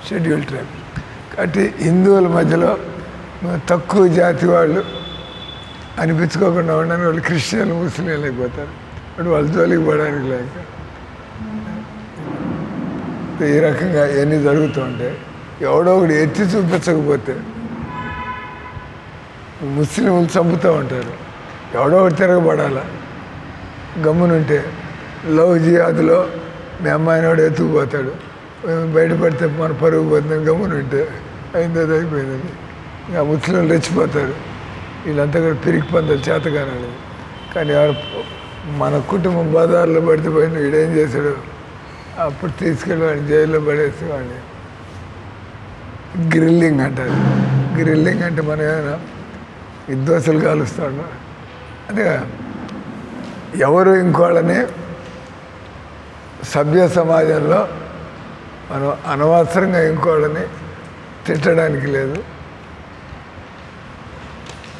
Speaker 1: scheduled tribe. కాబట్టి హిందువుల మధ్యలో తక్కువ జాతి వాళ్ళు అనిపించుకోకుండా ఉండని వాళ్ళు క్రిస్టియన్లు ముస్లింలు అయిపోతారు. ఇప్పుడు వాళ్ళు జోలికి పోవడానికి లేక ఈ రకంగా ఇవన్నీ జరుగుతూ ఉంటాయి. ఎవడో ఒకటి ఎత్తి చూపించకపోతే ముస్లింలు చంపుతూ ఉంటారు, ఎవడో ఒకటి తిరగబడాల. గమ్మునుంటే లవ్ జిహాద్లో మీ అమ్మాయిని వాడు ఎత్తుకుపోతాడు, బయటపడితే మన పరుగు పోతుందని గమ్మునుంటే అయింది, అది అయిపోయిందని. ఇంకా ముస్లింలు రెచ్చిపోతారు, వీళ్ళంతా కూడా పిరికి పందాలు చేతగానాలి. కానీ మన కుటుంబం బజార్లో పడితే పోయిన వీడేం చేశాడు, అప్పుడు తీసుకెళ్ళి వాడిని జైల్లో పడేసి వాడిని గ్రిల్లింగ్ అంటారు. గ్రిల్లింగ్ అంటే మనం ఏమైనా విద్వేషాలు కాలుస్తాడు. అదే ఎవరు ఇంకోళ్ళని సభ్య సమాజంలో మనం అనవసరంగా ఇంకోళ్ళని తిట్టడానికి లేదు,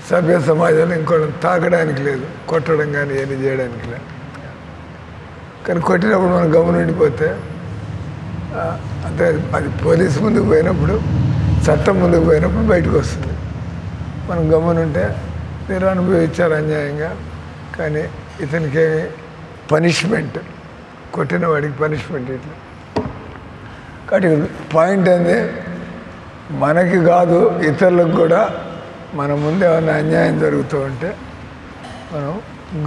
Speaker 1: సభ్య సమాజంలో ఇంకోళ్ళని తాకడానికి లేదు, కొట్టడం కానీ ఏమి చేయడానికి లేదు. కానీ కొట్టినప్పుడు మనం గమనిండిపోతే అంటే అది పోలీసు ముందుకు పోయినప్పుడు, చట్టం ముందుకు పోయినప్పుడు బయటకు వస్తుంది. మనం గమనుంటే మీరు అనుభవించారు అన్యాయంగా, కానీ ఇతనికి పనిష్మెంట్, కొట్టిన వాడికి పనిష్మెంట్ ఇట్లా. కాబట్టి పాయింట్ ఏంది, మనకి కాదు ఇతరులకు కూడా మన ముందు ఏమైనా అన్యాయం జరుగుతూ ఉంటే మనం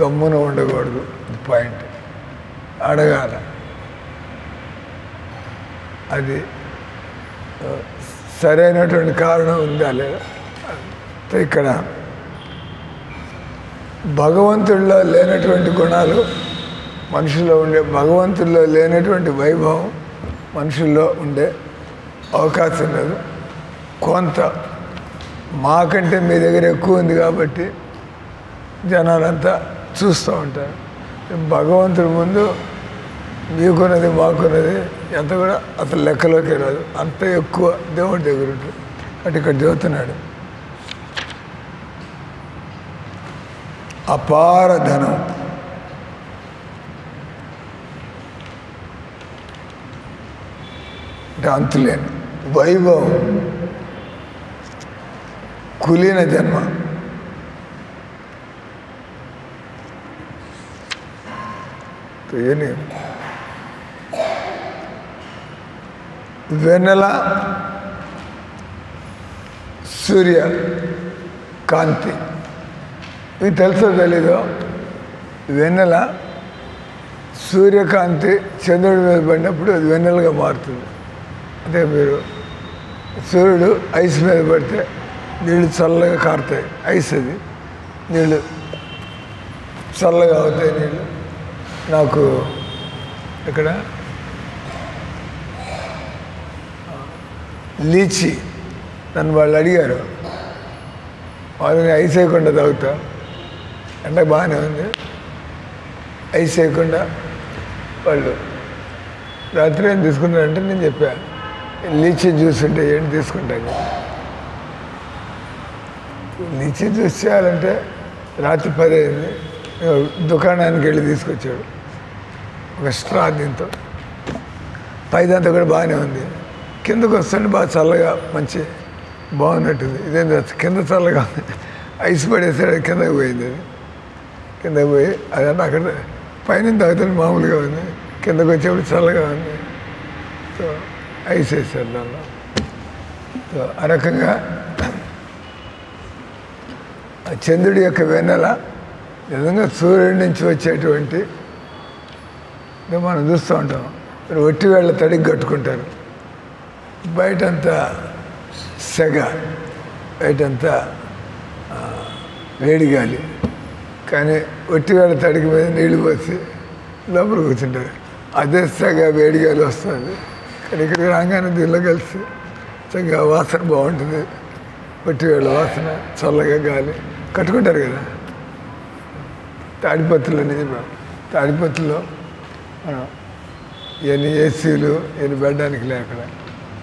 Speaker 1: గమ్మున ఉండకూడదు. పాయింట్ అడగాల. అది సరైనటువంటి కారణం ఉందా లేదా. ఇక్కడ భగవంతుడిలో లేనటువంటి గుణాలు మనుషుల్లో ఉండే, భగవంతుడిలో లేనటువంటి వైభవం మనుషుల్లో ఉండే అవకాశం లేదు. కొంత మాకంటే మీ దగ్గర ఎక్కువ ఉంది కాబట్టి జనాలంతా చూస్తూ ఉంటారు. భగవంతుడి ముందు మీకున్నది మాకున్నది ఎంత కూడా అసలు లెక్కలోకి రాదు, అంత ఎక్కువ దేవుడి దగ్గర ఉంటుంది. అటు ఇక్కడ చదువుతున్నాడు, అపార ధనం, అంటే అంతులేని వైభవం, కులీన జన్మ, వెన్నెల సూర్య కాంతి, మీకు తెలుసో తెలీదో వెన్నెల సూర్యకాంతి చంద్రుడి మీద పడినప్పుడు అది వెన్నెలగా మారుతుంది. అంటే మీరు సూర్యుడు ఐస్ మీద పడితే నీళ్ళు చల్లగా కారుతాయి. ఐస్ అది నీళ్ళు చల్లగా అవుతాయి నీళ్ళు. నాకు ఇక్కడ లీచి నన్ను వాళ్ళు అడిగారు, వాళ్ళని ఐస్ వేయకుండా తాగుతా అంటే బాగానే ఉంది. ఐస్ వేయకుండా వాళ్ళు రాత్రి ఏం తీసుకున్నారంటే నేను చెప్పా లీచీ జ్యూస్ ఉంటే ఏంటి తీసుకుంటాను. లీచీ జ్యూస్ చేయాలంటే రాత్రి 10 అయింది, దుకాణానికి వెళ్ళి తీసుకొచ్చాడు ఒక స్ట్రా. దీంతో పైదంతా కూడా బాగానే ఉంది, కిందకు వస్తుంటే బాగా చల్లగా మంచి బాగున్నట్టుంది. ఇదేంటి కింద చల్లగా ఐస్ పడేసాడు, కిందకి పోయింది. అది కిందకి పోయి అదంతా అక్కడ పైన తాగుతుంది మామూలుగా ఉంది, కిందకు వచ్చేప్పుడు చల్లగా ఉంది. సో ఐస్ వేసారు దానిలో. సో ఆ రకంగా చంద్రుడి యొక్క వెన్నెల నిజంగా సూర్యుడి నుంచి వచ్చేటువంటి మనం చూస్తూ ఉంటాం. మీరు ఒట్టి వేళ్ళ తడికి కట్టుకుంటారు, బయటంతా సెగ, బయటంతా వేడి గాలి, కానీ ఒట్టి వేళ్ళ తడికి మీద నీళ్లు పోసి లోపల కూర్చుంటారు. అదే సెగ వేడి గాలి వస్తుంది. కానీ ఇక్కడికి రాగానే దీనిలో కలిసి చక్కగా వాసన బాగుంటుంది. ఒట్టి వేళ్ళ వాసన, చల్లగా గాలి కట్టుకుంటారు కదా. తాడిపత్రులు అనేది తాడిపత్రులో మనం ఎన్ని ఏసీలు ఎన్ని బెడ్డానికి లేక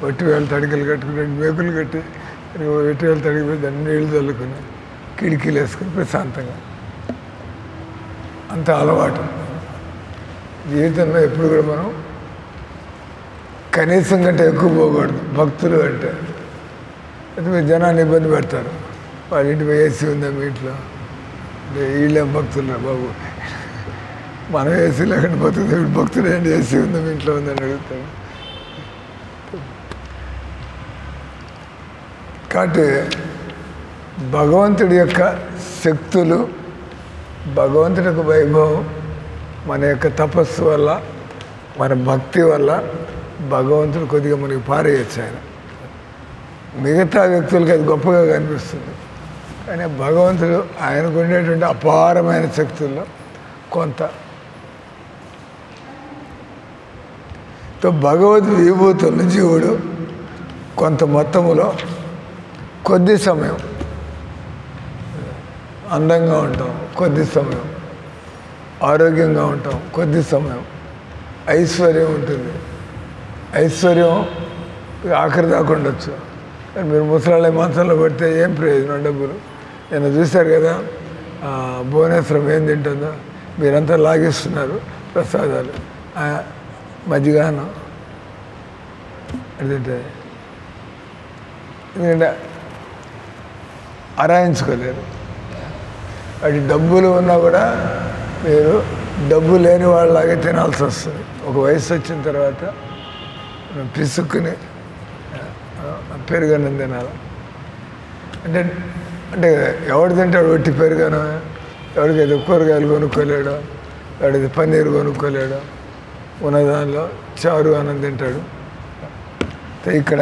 Speaker 1: ఒట్టి వేళ తడికలు కట్టుకుని మేకులు కట్టి ఒట్టి వేళ తడికిపోయి దాన్ని నీళ్ళు చల్లుకొని కిటికీలు వేసుకొని ప్రశాంతంగా అంత అలవాటు. జీవితంలో ఎప్పుడు కూడా మనం కనీసం కంటే ఎక్కువ పోకూడదు. భక్తులు అంటే అయితే మీరు జనాన్ని ఇబ్బంది పెడతారు. వాళ్ళ ఇంటి ఏసీ ఉందా మీ ఇంట్లో, వీళ్ళేం భక్తులు బాబు, మనం ఏసీ లేకుండా పోతుంది, ఇప్పుడు భక్తులు ఏంటి ఏసీ ఉందా మీ ఇంట్లో ఉందని అడుగుతాడు. కాబట్టి భగవంతుడి యొక్క శక్తులు, భగవంతుడి యొక్క వైభవం మన యొక్క తపస్సు వల్ల, మన భక్తి వల్ల భగవంతుడు కొద్దిగా మనకి పారేయచ్చు. ఆయన మిగతా వ్యక్తులకి అది గొప్పగా కనిపిస్తుంది, కానీ భగవంతుడు ఆయనకు ఉండేటువంటి అపారమైన శక్తుల్లో కొంత. భగవద్ విభూతులను జీవుడు కొంత మొత్తములో కొద్ది సమయం అందంగా ఉంటాం, కొద్ది సమయం ఆరోగ్యంగా ఉంటాం, కొద్ది సమయం ఐశ్వర్యం ఉంటుంది. ఐశ్వర్యం ఆఖరి దాకా ఉండొచ్చు, కానీ మీరు ముసలాళ్ళ మాంసంలో పెడితే ఏం ప్రయోజనం డబ్బులు. నేను చూశారు కదా భువనేశ్వరం ఏం తింటుందో, మీరంతా లాగేస్తున్నారు ప్రసాదాలు, మజ్జిగాను అదంటే. ఎందుకంటే అరాయించుకోలేరు. వాటి డబ్బులు ఉన్నా కూడా మీరు డబ్బు లేని వాళ్ళలాగే తినాల్సి వస్తుంది. ఒక వయసు వచ్చిన తర్వాత పిసుక్కుని పెరుగన్నం తినాలి. అంటే అంటే ఎవడు తింటాడు ఒట్టి పెరుగను, ఎవడికి ఏదో కూరగాయలు కొనుక్కోలేడు, ఎవడికి పన్నీరు కొనుక్కోలేడు, ఉన్నదానిలో చారు అన్నం తింటాడు. ఇక్కడ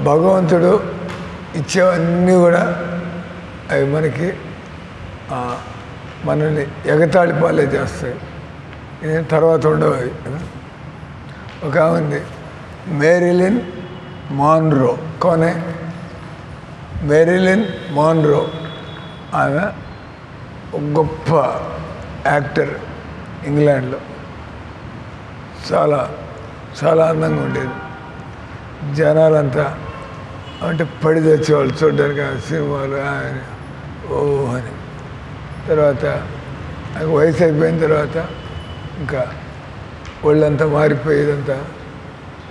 Speaker 1: భగవంతుడు ఇచ్చేవన్నీ కూడా అవి మనకి మనల్ని ఎగతాళి పాలే చేస్తాయి. తర్వాత ఉండవు అవి. ఒక ఉంది మేరిలిన్ మాన్రో, కొనే మేరిలిన్ మాన్రో. ఆమె ఒక గొప్ప యాక్టర్, ఇంగ్లాండ్లో చాలా చాలా అందంగా ఉండేది. జనాలంతా అంటే పడి తెచ్చేవాళ్ళు చూడడానికి ఆ సినిమాలు ఆయన ఓ అని. తర్వాత వయసు అయిపోయిన తర్వాత ఇంకా ఒళ్ళంతా మారిపోయేదంతా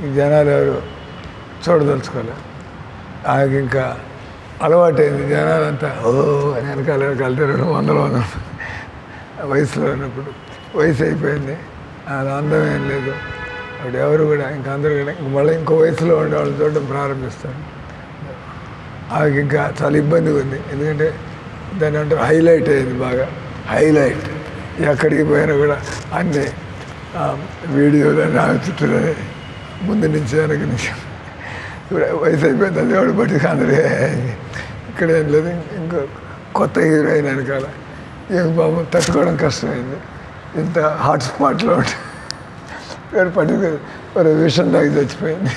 Speaker 1: ఈ జనాలు ఎవరు చూడదలుచుకోలే. ఆయనకి ఇంకా అలవాటైంది. జనాలంతా ఓ అని వెనకాల కలితారు వందల వయసులో ఉన్నప్పుడు. వయసు అయిపోయింది, అది అందం ఏం లేదు. అప్పుడు ఎవరు కూడా ఇంకా అందరూ కూడా మళ్ళీ ఇంకో వయసులో ఉండే వాళ్ళు చూడడం ప్రారంభిస్తారు. ఆమెకి ఇంకా చాలా ఇబ్బందిగా ఉంది. ఎందుకంటే దాని అంటారు హైలైట్ అయింది, బాగా హైలైట్. ఎక్కడికి పోయినా కూడా అన్ని వీడియోలు అన్నీ ఆమె చుట్టూనే, ముందు నుంచి వెనక నుంచి. ఇప్పుడు వయసు అయిపోయింది, అది ఎవడు బట్టి అందరూ ఇక్కడ ఏం లేదు. ఇంకో కొత్త హీరోయిన్ వెనకాల ఏం బాబు తట్టుకోవడం కష్టమైంది. ఇంత హాట్స్పాట్లో ఉంటే పట్టుకు ఒక విషయం దాకా చచ్చిపోయింది.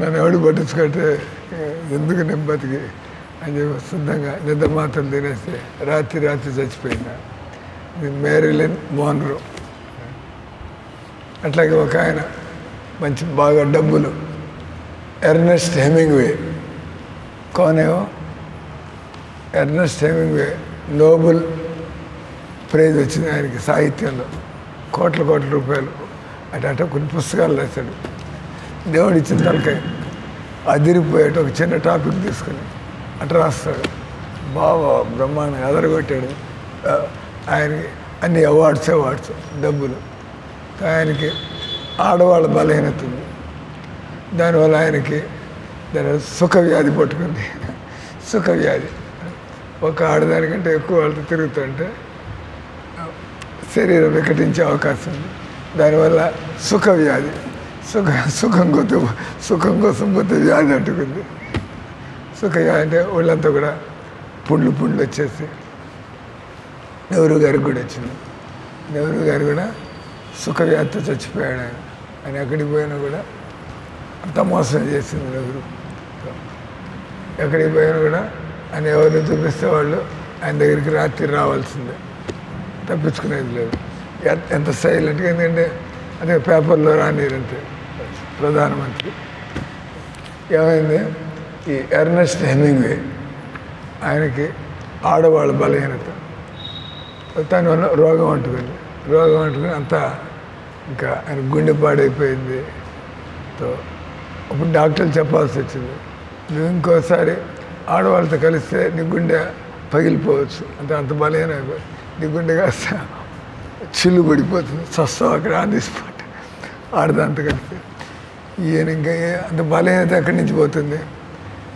Speaker 1: నన్ను ఎవడు పట్టించుకుంటే ఎందుకు నేను బతికి అని చెప్పి శుద్ధంగా నిద్ర మాత్రం తినేస్తే రాత్రి చచ్చిపోయింది. మేరీలిన్ మోన్రో. అట్లాగే ఒక ఆయన మంచి బాగా డబ్బులు, ఎర్నెస్ట్ హెమింగ్వే. కోనేమో ఎర్నెస్ట్ హెమింగ్వే నోబెల్ ప్రైజ్ వచ్చింది ఆయనకి సాహిత్యంలో, కోట్ల రూపాయలు. అట కొన్ని పుస్తకాలు రాశాడు. దేవుడు ఇచ్చిన తలకాయ అదిరిపోయేట ఒక చిన్న టాపిక్ తీసుకుని అట రాస్తాడు. బాగా బ్రహ్మాండంగా అదరగొట్టాడు. ఆయనకి అన్ని అవార్డ్స్ డబ్బులు. ఆయనకి ఆడవాళ్ళ బలహీనత ఉంది. దానివల్ల ఆయనకి సుఖ వ్యాధి పట్టుకుంది. సుఖ వ్యాధి ఒక ఆడదానికంటే ఎక్కువ వాళ్ళతో తిరుగుతుంటే శరీరం వికటించే అవకాశం ఉంది. దానివల్ల సుఖ వ్యాధి, సుఖం కోసం పోతే వ్యాధి అంటుకుంది. సుఖ వ్యాధి అంటే ఒళ్ళంతా కూడా పుండ్లు వచ్చేసి నెహ్రూ గారికి కూడా వచ్చింది. నెహ్రూ గారు కూడా సుఖ వ్యాధితో చచ్చిపోయాడు. ఆయన ఎక్కడికి పోయినా కూడా అంత మోసం చేసింది నెహ్రూ. ఎక్కడికి పోయినా కూడా ఆయన ఎవరిని చూపిస్తే వాళ్ళు ఆయన దగ్గరికి రాత్రి రావాల్సిందే, తప్పించుకునేది లేదు. ఎంత సైలెంట్గా. ఎందుకంటే అదే పేపర్లో రానిరంతే. ప్రధానమంత్రి ఏమైంది, ఈ ఎర్నెస్ట్ హెమింగ్వే ఆయనకి ఆడవాళ్ళ బలహీనత, దాని వల్ల రోగం అంటుకుని అంతా ఇంకా ఆయన గుండె పాడైపోయింది. అప్పుడు డాక్టర్లు చెప్పాల్సి వచ్చింది, నువ్వు ఇంకోసారి ఆడవాళ్ళతో కలిస్తే నీ గుండె పగిలిపోవచ్చు, అంత బలహీన అయిపోయింది. నీ గుండె కాస్త చిల్లు పడిపోతుంది, సస్తం అక్కడ ఆన్ ది స్పాట్ ఆడదాంతో కలిస్తే. ఈయన ఇంకా అంత బలహీనత ఎక్కడి నుంచి పోతుంది?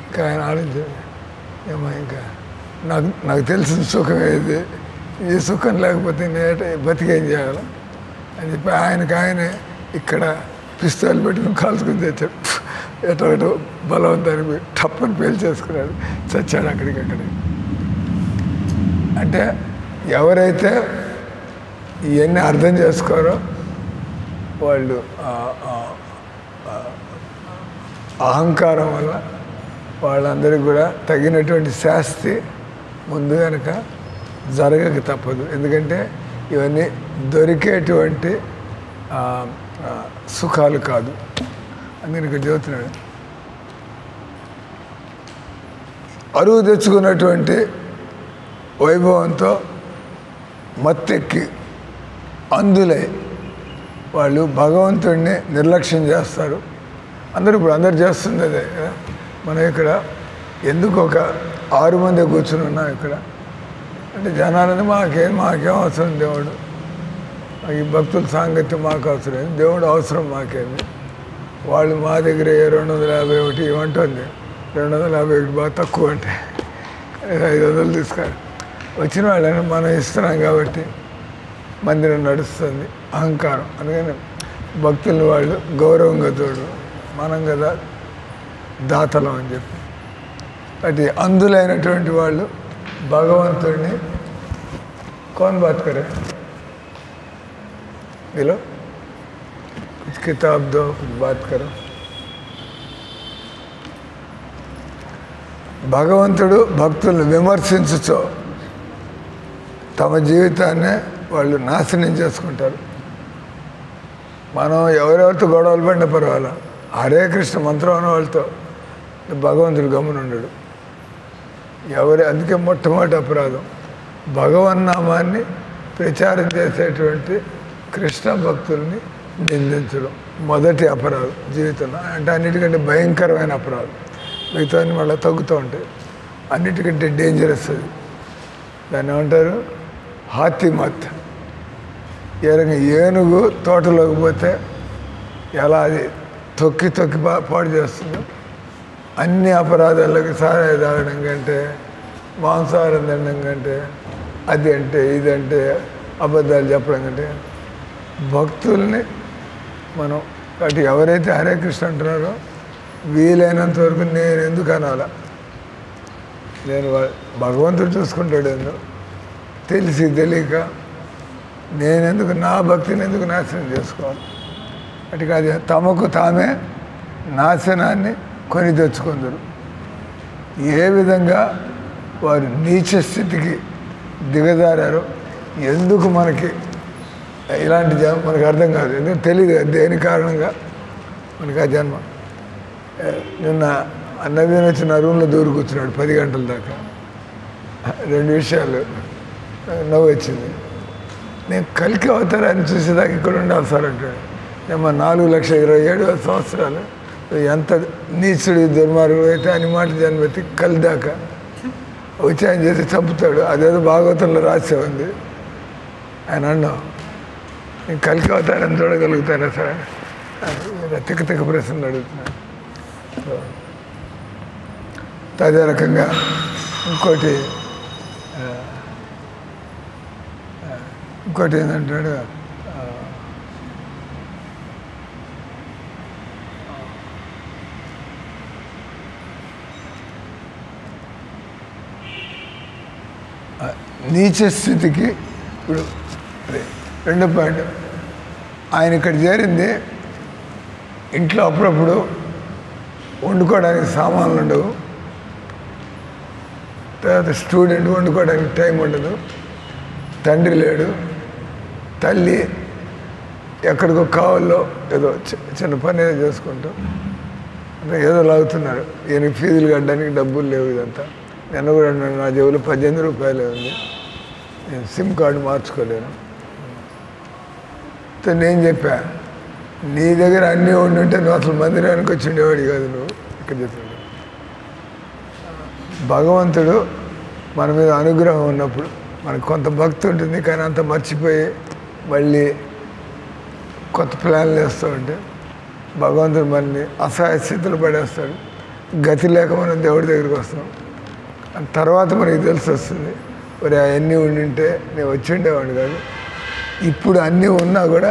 Speaker 1: ఇంకా ఆయన ఆలోచించారు, ఏమో ఇంకా నాకు తెలిసిన సుఖం ఏది, ఈ సుఖం లేకపోతే నేను బతికేం చేయాలి అని చెప్పి ఆయనకి ఇక్కడ పిస్తోల్ పెట్టుకుని కాల్చుకుని తెచ్చాడు. ఎటో బలవంతానికి టప్పని పేల్చేసుకున్నాడు, చచ్చాడు అక్కడికక్కడే. అంటే ఎవరైతే ఇవన్నీ అర్థం చేసుకోరో వాళ్ళు అహంకారం వల్ల వాళ్ళందరికీ కూడా తగినటువంటి శాస్తి ముందు కనుక జరగక తప్పదు. ఎందుకంటే ఇవన్నీ దొరికేటువంటి సుఖాలు కాదు. అందుకని ఇక్కడ చెబుతున్నాడు, అరువు తెచ్చుకున్నటువంటి వైభవంతో మత్తెక్కి అందులై వాళ్ళు భగవంతుడిని నిర్లక్ష్యం చేస్తారు. అందరూ చేస్తుంది అదే. మనం ఇక్కడ ఎందుకు ఒక 6 మంది కూర్చుని ఉన్నాం ఇక్కడ అంటే జనాలని మాకేం అవసరం, దేవుడు ఈ భక్తుల సాంగత్యం మాకు అవసరం, దేవుడు అవసరం మాకేమి. వాళ్ళు మా దగ్గర 251 ఇవ్వంటుంది, 251 బాగా తక్కువ అంటే 500 తీసుకోవాలి. వచ్చిన వాళ్ళని మనం ఇస్తున్నాం కాబట్టి మందిరం నడుస్తుంది. అహంకారం. అందుకని భక్తులను వాళ్ళు గౌరవంగా తోడు, మనం కదా దాతలం అని చెప్పి. అటు అందులైనటువంటి వాళ్ళు భగవంతుడిని कौन बात करे बोलो कुछ किताब दो कुछ बात करो. భగవంతుడు భక్తులను విమర్శించుచో తమ జీవితాన్ని వాళ్ళు నాశనం చేసుకుంటారు. మనం ఎవరెవరితో గొడవలు పడిన పర్వాలా, హరే కృష్ణ మంత్రం అన్న వాళ్ళతో భగవంతుడు గమనుండడు. అందుకే మొట్టమొదటి అపరాధం భగవన్నామాన్ని ప్రచారం చేసేటువంటి కృష్ణ భక్తుల్ని నిందించడం మొదటి అపరాధం జీవితంలో. అంటే అన్నిటికంటే భయంకరమైన అపరాధం. మిగతా మళ్ళీ తగ్గుతూ ఉంటాయి. అన్నిటికంటే డేంజరస్ అది. దాన్ని ఏమంటారు, హాతిమత్. ఏనుగు తోటలోకి పోతే ఎలా అది తొక్కి పాడు చేస్తుందో అన్ని అపరాధాలకి సారాయి తాగడం కంటే, మాంసాహారం తినడం కంటే, అది అంటే ఇదంటే అబద్ధాలు చెప్పడం కంటే, భక్తుల్ని మనం కాబట్టి ఎవరైతే హరే కృష్ణ అంటున్నారో వీలైనంత వరకు నేను ఎందుకు అనాల, నేను భగవంతుడు చూసుకుంటాడు ఎందుకు తెలిసి తెలియక నేనెందుకు నా భక్తిని ఎందుకు నాశనం చేసుకోవాలి. అటు అది తమకు తామే నాశనాన్ని కొని తెచ్చుకుందరు. ఏ విధంగా వారు నీచ స్థితికి దిగజారారో ఎందుకు మనకి ఇలాంటి జన్మ మనకు అర్థం కాదు, ఎందుకు తెలియదు దేని కారణంగా మనకి ఆ జన్మ. నిన్న నవీన్ వచ్చి నా రూమ్లో దూరి కూర్చున్నాడు 10 గంటల దాకా. 2 విషయాలు నవ్వు వచ్చింది. నేను కలికి అవతారాన్ని చూసేదాకా ఇక్కడ ఉండాలి సార్ అంటాడు. నేను 4,27,000 సంవత్సరాలు ఎంత నీచుడు దుర్మార్గుడు అయితే అని మాట జన్మెత్తి కలిదాకా వచ్చి ఆయన చేసి చంపుతాడు. అదేదో భాగవతంలో రాసే ఉంది. ఆయన అన్నావు నేను కలికి అవతారాన్ని చూడగలుగుతానా సార్, తిక్క తిక్క ప్రశ్నలు అడుగుతున్నాను. అదే రకంగా ఇంకోటి ఏంటంటాడు, నీచ స్థితికి ఇప్పుడు 2 పాయింట్ ఆయన ఇక్కడ చేరింది. ఇంట్లో అప్పుడప్పుడు వండుకోవడానికి సామాన్లు ఉండవు, తర్వాత స్టూడెంట్ వండుకోవడానికి టైం ఉండదు, తండ్రి లేడు, తల్లి ఎక్కడికో కావాలో ఏదో చిన్న పని ఏదో చేసుకుంటూ ఏదో లాగుతున్నారు. ఈయనకి ఫీజులు కట్టడానికి డబ్బులు లేవు. ఇదంతా నిన్న కూడా నా జేబులో 18 రూపాయలే ఉంది, నేను సిమ్ కార్డు మార్చుకోలేను. నేను చెప్పా నీ దగ్గర అన్నీ ఉండుంటే నువ్వు అసలు మందిరానికి వచ్చి ఉండేవాడి కాదు. నువ్వు ఇక్కడ చెప్పాడు భగవంతుడు మన మీద అనుగ్రహం ఉన్నప్పుడు మనకు కొంత భక్తి ఉంటుంది, కానీ అంత మర్చిపోయి మళ్ళీ కొత్త ప్లాన్లు వేస్తూ ఉంటే భగవంతుడు మనల్ని అసహాయ స్థితిలో పడేస్తాడు. గతి లేక మనం దేవుడి దగ్గరికి వస్తాం. తర్వాత మనకి తెలిసి వస్తుంది, మరి అవన్నీ ఉండింటే నేను వచ్చి ఉండేవాడిని కాదు. ఇప్పుడు అన్నీ ఉన్నా కూడా,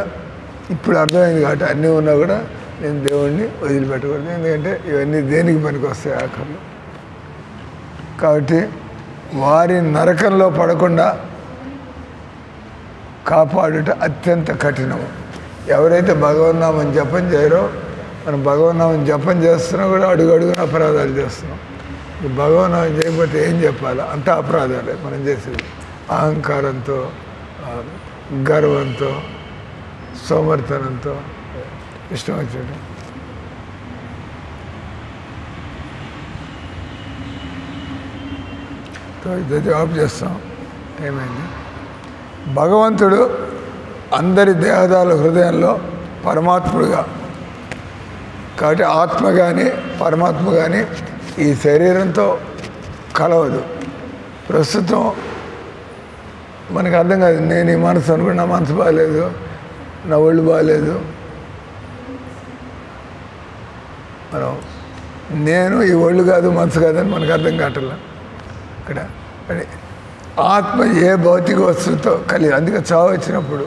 Speaker 1: ఇప్పుడు అర్థమైంది కాబట్టి అన్నీ ఉన్నా కూడా నేను దేవుడిని వదిలిపెట్టకూడదు. ఎందుకంటే ఇవన్నీ దేనికి పనికి వస్తాయి ఆఖరిలో. కాబట్టి వారి నరకంలో పడకుండా కాపాడుట అత్యంత కఠినము. ఎవరైతే భగవన్నామని జపం చేయరో, మనం భగవన్నామని జపం చేస్తున్నా కూడా అడుగడుగున అపరాధాలు చేస్తున్నాం. భగవన్నామం చేయకపోతే ఏం చెప్పాలి, అంత అపరాధాలే మనం చేసేది. అహంకారంతో, గర్వంతో, సోమర్తనంతో, ఇష్టం వచ్చాడు. ఇది జవాబు చేస్తాం. ఏమైంది, భగవంతుడు అందరి దేహదాల హృదయంలో పరమాత్ముడుగా, కాబట్టి ఆత్మ కానీ పరమాత్మ కానీ ఈ శరీరంతో కలవదు. ప్రస్తుతం మనకు అర్థం కాదు, నేను ఈ మనసు అనుకుని నా మనసు బాగాలేదు, నా ఒళ్ళు బాగాలేదు, మనం నేను ఈ ఒళ్ళు కాదు మనసు కాదని మనకు అర్థం కావట్లా. ఇక్కడ ఆత్మ ఏ భౌతిక వస్తువుతో కలిగి, అందుకే చావు వచ్చినప్పుడు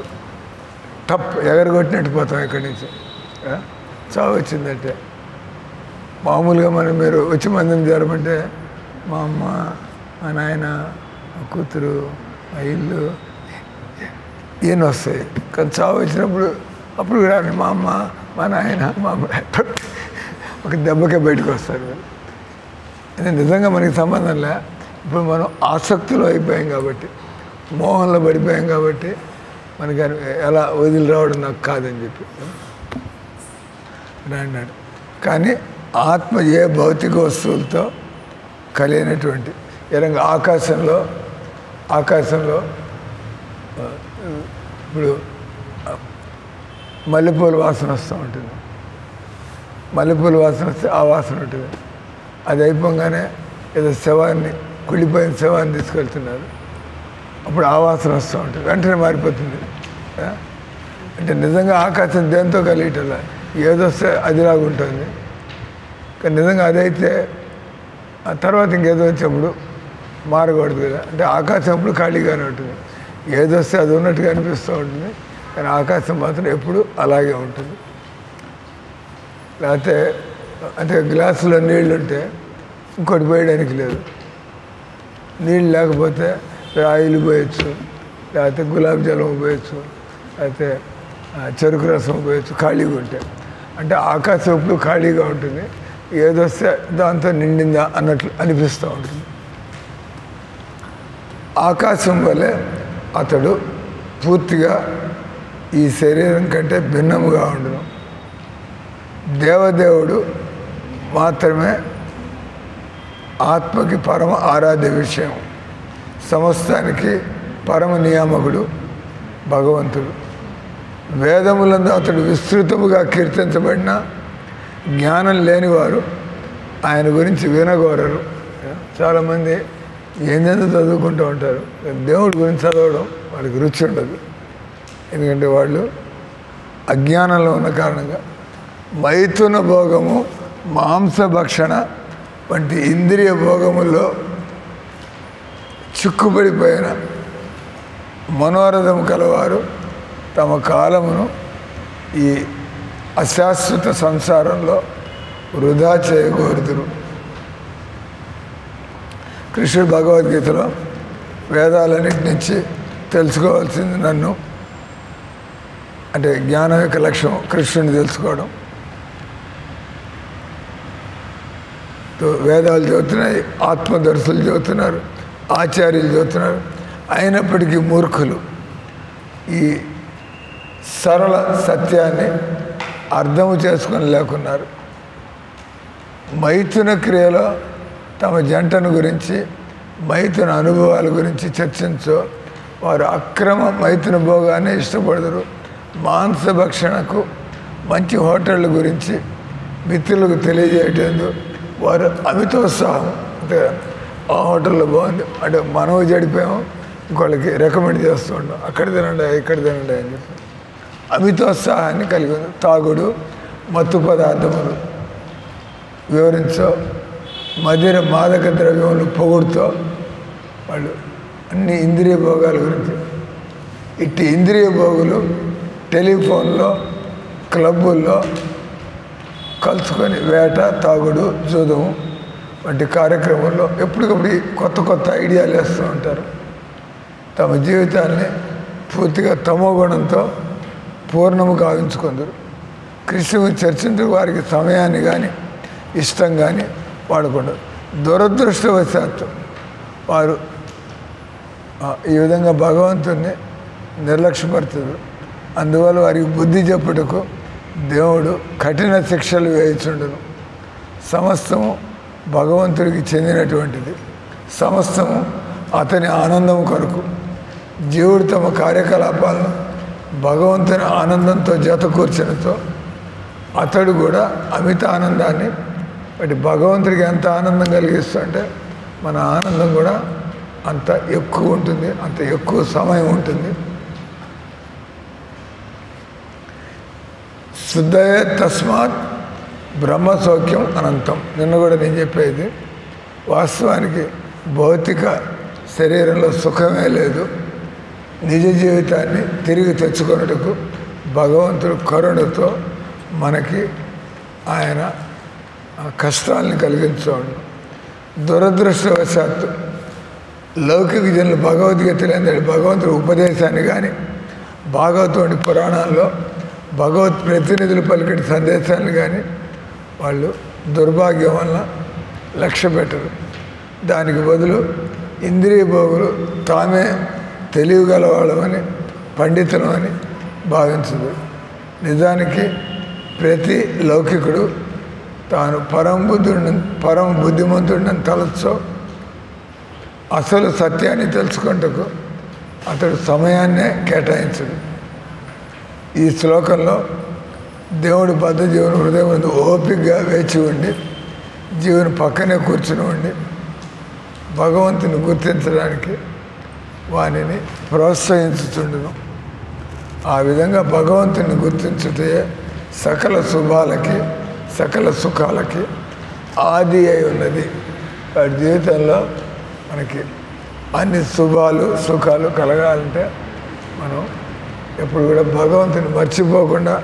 Speaker 1: టప్ ఎగరగొట్టినట్టు పోతాం ఇక్కడి నుంచి. చావు వచ్చిందంటే మామూలుగా మనం మీరు వచ్చి మందిని జరమంటే మా అమ్మ, మా నాయన, మా కూతురు, మా ఇల్లు ఈయన వస్తాయి. కానీ చావు వచ్చినప్పుడు అప్పుడు రాని మా అమ్మ, మా నాయన, మా అమ్మ ఒక దెబ్బకే బయటకు వస్తారు. ఇది నిజంగా మనకి సంబంధం లే. ఇప్పుడు మనం ఆసక్తిలో అయిపోయాం కాబట్టి, మోహంలో పడిపోయాం కాబట్టి మనకి ఎలా వదిలి రావడం నాకు కాదని చెప్పి అన్నాడు. కానీ ఆత్మ ఏ భౌతిక వస్తువులతో కలిగినటువంటి విధంగా ఆకాశంలో ఇప్పుడు మల్లెపూల వాసన వస్తూ ఉంటుంది. మల్లెపూల వాసన వస్తే ఆ వాసన ఉంటుంది. అది అయిపోగానే ఏదో శవాన్ని, కుళ్ళిపోయిన శవాన్ని తీసుకెళ్తున్నారు, అప్పుడు ఆ వాసన వస్తూ ఉంటుంది, వెంటనే మారిపోతుంది. అంటే నిజంగా ఆకాశం దేంతో కలిగటలా, ఏదొస్తే అదిలాగా ఉంటుంది. కానీ నిజంగా అదైతే ఆ తర్వాత ఇంకేదో వచ్చినప్పుడు మారకూడదు కదా. అంటే ఆకాశం ఎప్పుడు ఖాళీగానే ఉంటుంది, ఏదొస్తే అది ఉన్నట్టుగా అనిపిస్తూ ఉంటుంది, కానీ ఆకాశం మాత్రం ఎప్పుడు అలాగే ఉంటుంది. లేకపోతే అంటే గ్లాసులో నీళ్ళు ఉంటే ఇంకోటి పోయడానికి లేదు, నీళ్ళు లేకపోతే ఆయిల్ పోయచ్చు, లేకపోతే గులాబ్ జామున్ పోయచ్చు, లేకపోతే చెరుకు రసం పోయచ్చు ఖాళీగా ఉంటే. అంటే ఆకాశం ఎప్పుడు ఖాళీగా ఉంటుంది, ఏదొస్తే దాంతో నిండిందా అన్నట్లు అనిపిస్తూ ఉంటుంది. ఆకాశం వలె అతడు పూర్తిగా ఈ శరీరం కంటే భిన్నముగా ఉండను. దేవదేవుడు మాత్రమే ఆత్మకి పరమ ఆరాధ్య విషయం, సమస్తానికి పరమ నియామకుడు భగవంతుడు. వేదములందు అతడు విస్తృతముగా కీర్తించబడిన జ్ఞానం లేనివారు ఆయన గురించి వినగోరరు. చాలామంది ఏందేందో చదువుకుంటూ ఉంటారు, దేవుడి గురించి చదవడం వాళ్ళకి రుచి ఉండదు. ఎందుకంటే వాళ్ళు అజ్ఞానంలో ఉన్న కారణంగా మైథున భోగము, మాంసభక్షణ వంటి ఇంద్రియ భోగముల్లో చిక్కుపడిపోయిన మనోరథము కలవారు తమ కాలమును ఈ అశాశ్వత సంసారంలో వృధా చేయకూడదురు. కృష్ణుడు భగవద్గీతలో వేదాలన్నిటి నుంచి తెలుసుకోవాల్సింది నన్ను, అంటే జ్ఞానం యొక్క లక్ష్యం కృష్ణుని తెలుసుకోవడం. వేదాలు చదువుతున్నాయి, ఆత్మదర్శులు చదువుతున్నారు, ఆచార్యులు చదువుతున్నారు, అయినప్పటికీ మూర్ఖులు ఈ సరళ సత్యాన్ని అర్థము చేసుకొని లేకున్నారు. మైథున క్రియలో తమ జంటను గురించి, మైథున అనుభవాల గురించి చర్చించో వారు అక్రమ మైథున భోగాన్ని ఇష్టపడతారు. మాంసభక్షణకు మంచి హోటళ్ళ గురించి మిత్రులకు తెలియజేయటందు వారు అమితోత్సాహం. అంటే ఆ హోటల్లో బాగుంది అంటే మనము చెడిపోయాము, ఇంకోళ్ళకి రికమెండ్ చేస్తూ ఉంటాం, అక్కడ తినండి ఇక్కడ తినండి అని చెప్పి అమితోత్సాహాన్ని కలిగి ఉంది. తాగుడు, మత్తు పదార్థములు వివరించో, మదిర మాదక ద్రవ్యములు పొగుడుతో వాళ్ళు అన్ని ఇంద్రియ భోగాల గురించి. ఇట్టి ఇంద్రియ భోగులు టెలిఫోన్లో, క్లబ్బుల్లో కలుసుకొని వేట, తాగుడు, జూదము వంటి కార్యక్రమంలో ఎప్పటికప్పుడు కొత్త కొత్త ఐడియాలు వేస్తూ ఉంటారు. తమ జీవితాన్ని పూర్తిగా తమో గుణంతో పూర్ణము గావించుకుందరు. కృష్ణుని చర్చించే వారికి సమయాన్ని కానీ ఇష్టం కానీ వాడకూడదు. దురదృష్టవశాత్తు వారు ఈ విధంగా భగవంతుని నిర్లక్ష్యపడుతుంది. అందువల్ల వారికి బుద్ధి చెప్పుటకు దేవుడు కఠిన శిక్షలు వేయించుండును. సమస్తము భగవంతుడికి చెందినటువంటిది, సమస్తము అతని ఆనందం కొరకు. జీవుడు తమ కార్యకలాపాలను భగవంతుని ఆనందంతో జతకూర్చడంతో అతడు కూడా అమిత ఆనందాన్ని, బట్టి భగవంతుడికి ఎంత ఆనందం కలిగిస్తుంటే మన ఆనందం కూడా అంత ఎక్కువ ఉంటుంది, అంత ఎక్కువ సమయం ఉంటుంది. శుద్ధయ తస్మాత్ బ్రహ్మసౌఖ్యం అనంతం. నిన్న కూడా నేను చెప్పేది వాస్తవానికి భౌతిక శరీరంలో సుఖమే లేదు. నిజ జీవితాన్ని తిరిగి తెచ్చుకొనుటకు భగవంతుడు కరుణతో మనకి ఆయన కష్టాలను కలిగించండు. దురదృష్టవశాత్తు లౌకిక జనులు భగవద్గీత లేని భగవంతుడి ఉపదేశాన్ని కానీ, భాగవతుడి పురాణాల్లో భగవత్ ప్రతినిధులు పలికిన సందేశాలను కానీ వాళ్ళు దుర్భాగ్యం వల్ల లక్ష్య పెట్టరు. దానికి బదులు ఇంద్రియ భోగులు తామే తెలియగలవాళ్ళమని, పండితులమని భావించదు. నిజానికి ప్రతి లౌకికుడు తాను పరమ బుద్ధిమంతుడిని తలచో అసలు సత్యాన్ని తెలుసుకుంటకు అతడు సమయాన్నే కేటాయించడు. ఈ శ్లోకంలో దేవుడు బద్ధ జీవుని హృదయం ఓపికగా వేచి ఉండి, జీవుని పక్కనే కూర్చుని ఉండి భగవంతుని గుర్తించడానికి వానిని ప్రోత్సహించుతుండను. ఆ విధంగా భగవంతుని గుర్తించుటే సకల శుభాలకి, సకల సుఖాలకి ఆది అయి ఉన్నది. వాడి జీవితంలో మనకి అన్ని శుభాలు సుఖాలు కలగాలంటే మనం ఎప్పుడు కూడా భగవంతుని మర్చిపోకుండా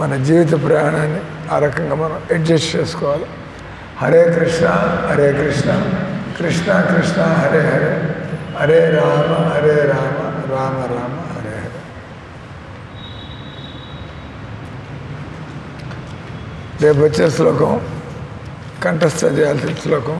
Speaker 1: మన జీవిత ప్రయాణాన్ని ఆ రకంగా మనం అడ్జస్ట్ చేసుకోవాలి. హరే కృష్ణ కృష్ణ కృష్ణ హరే హరే, హరే రామ రామ రామ హరే హరే. రేపు వచ్చే శ్లోకం కంఠస్థ చేయాల్సిన శ్లోకం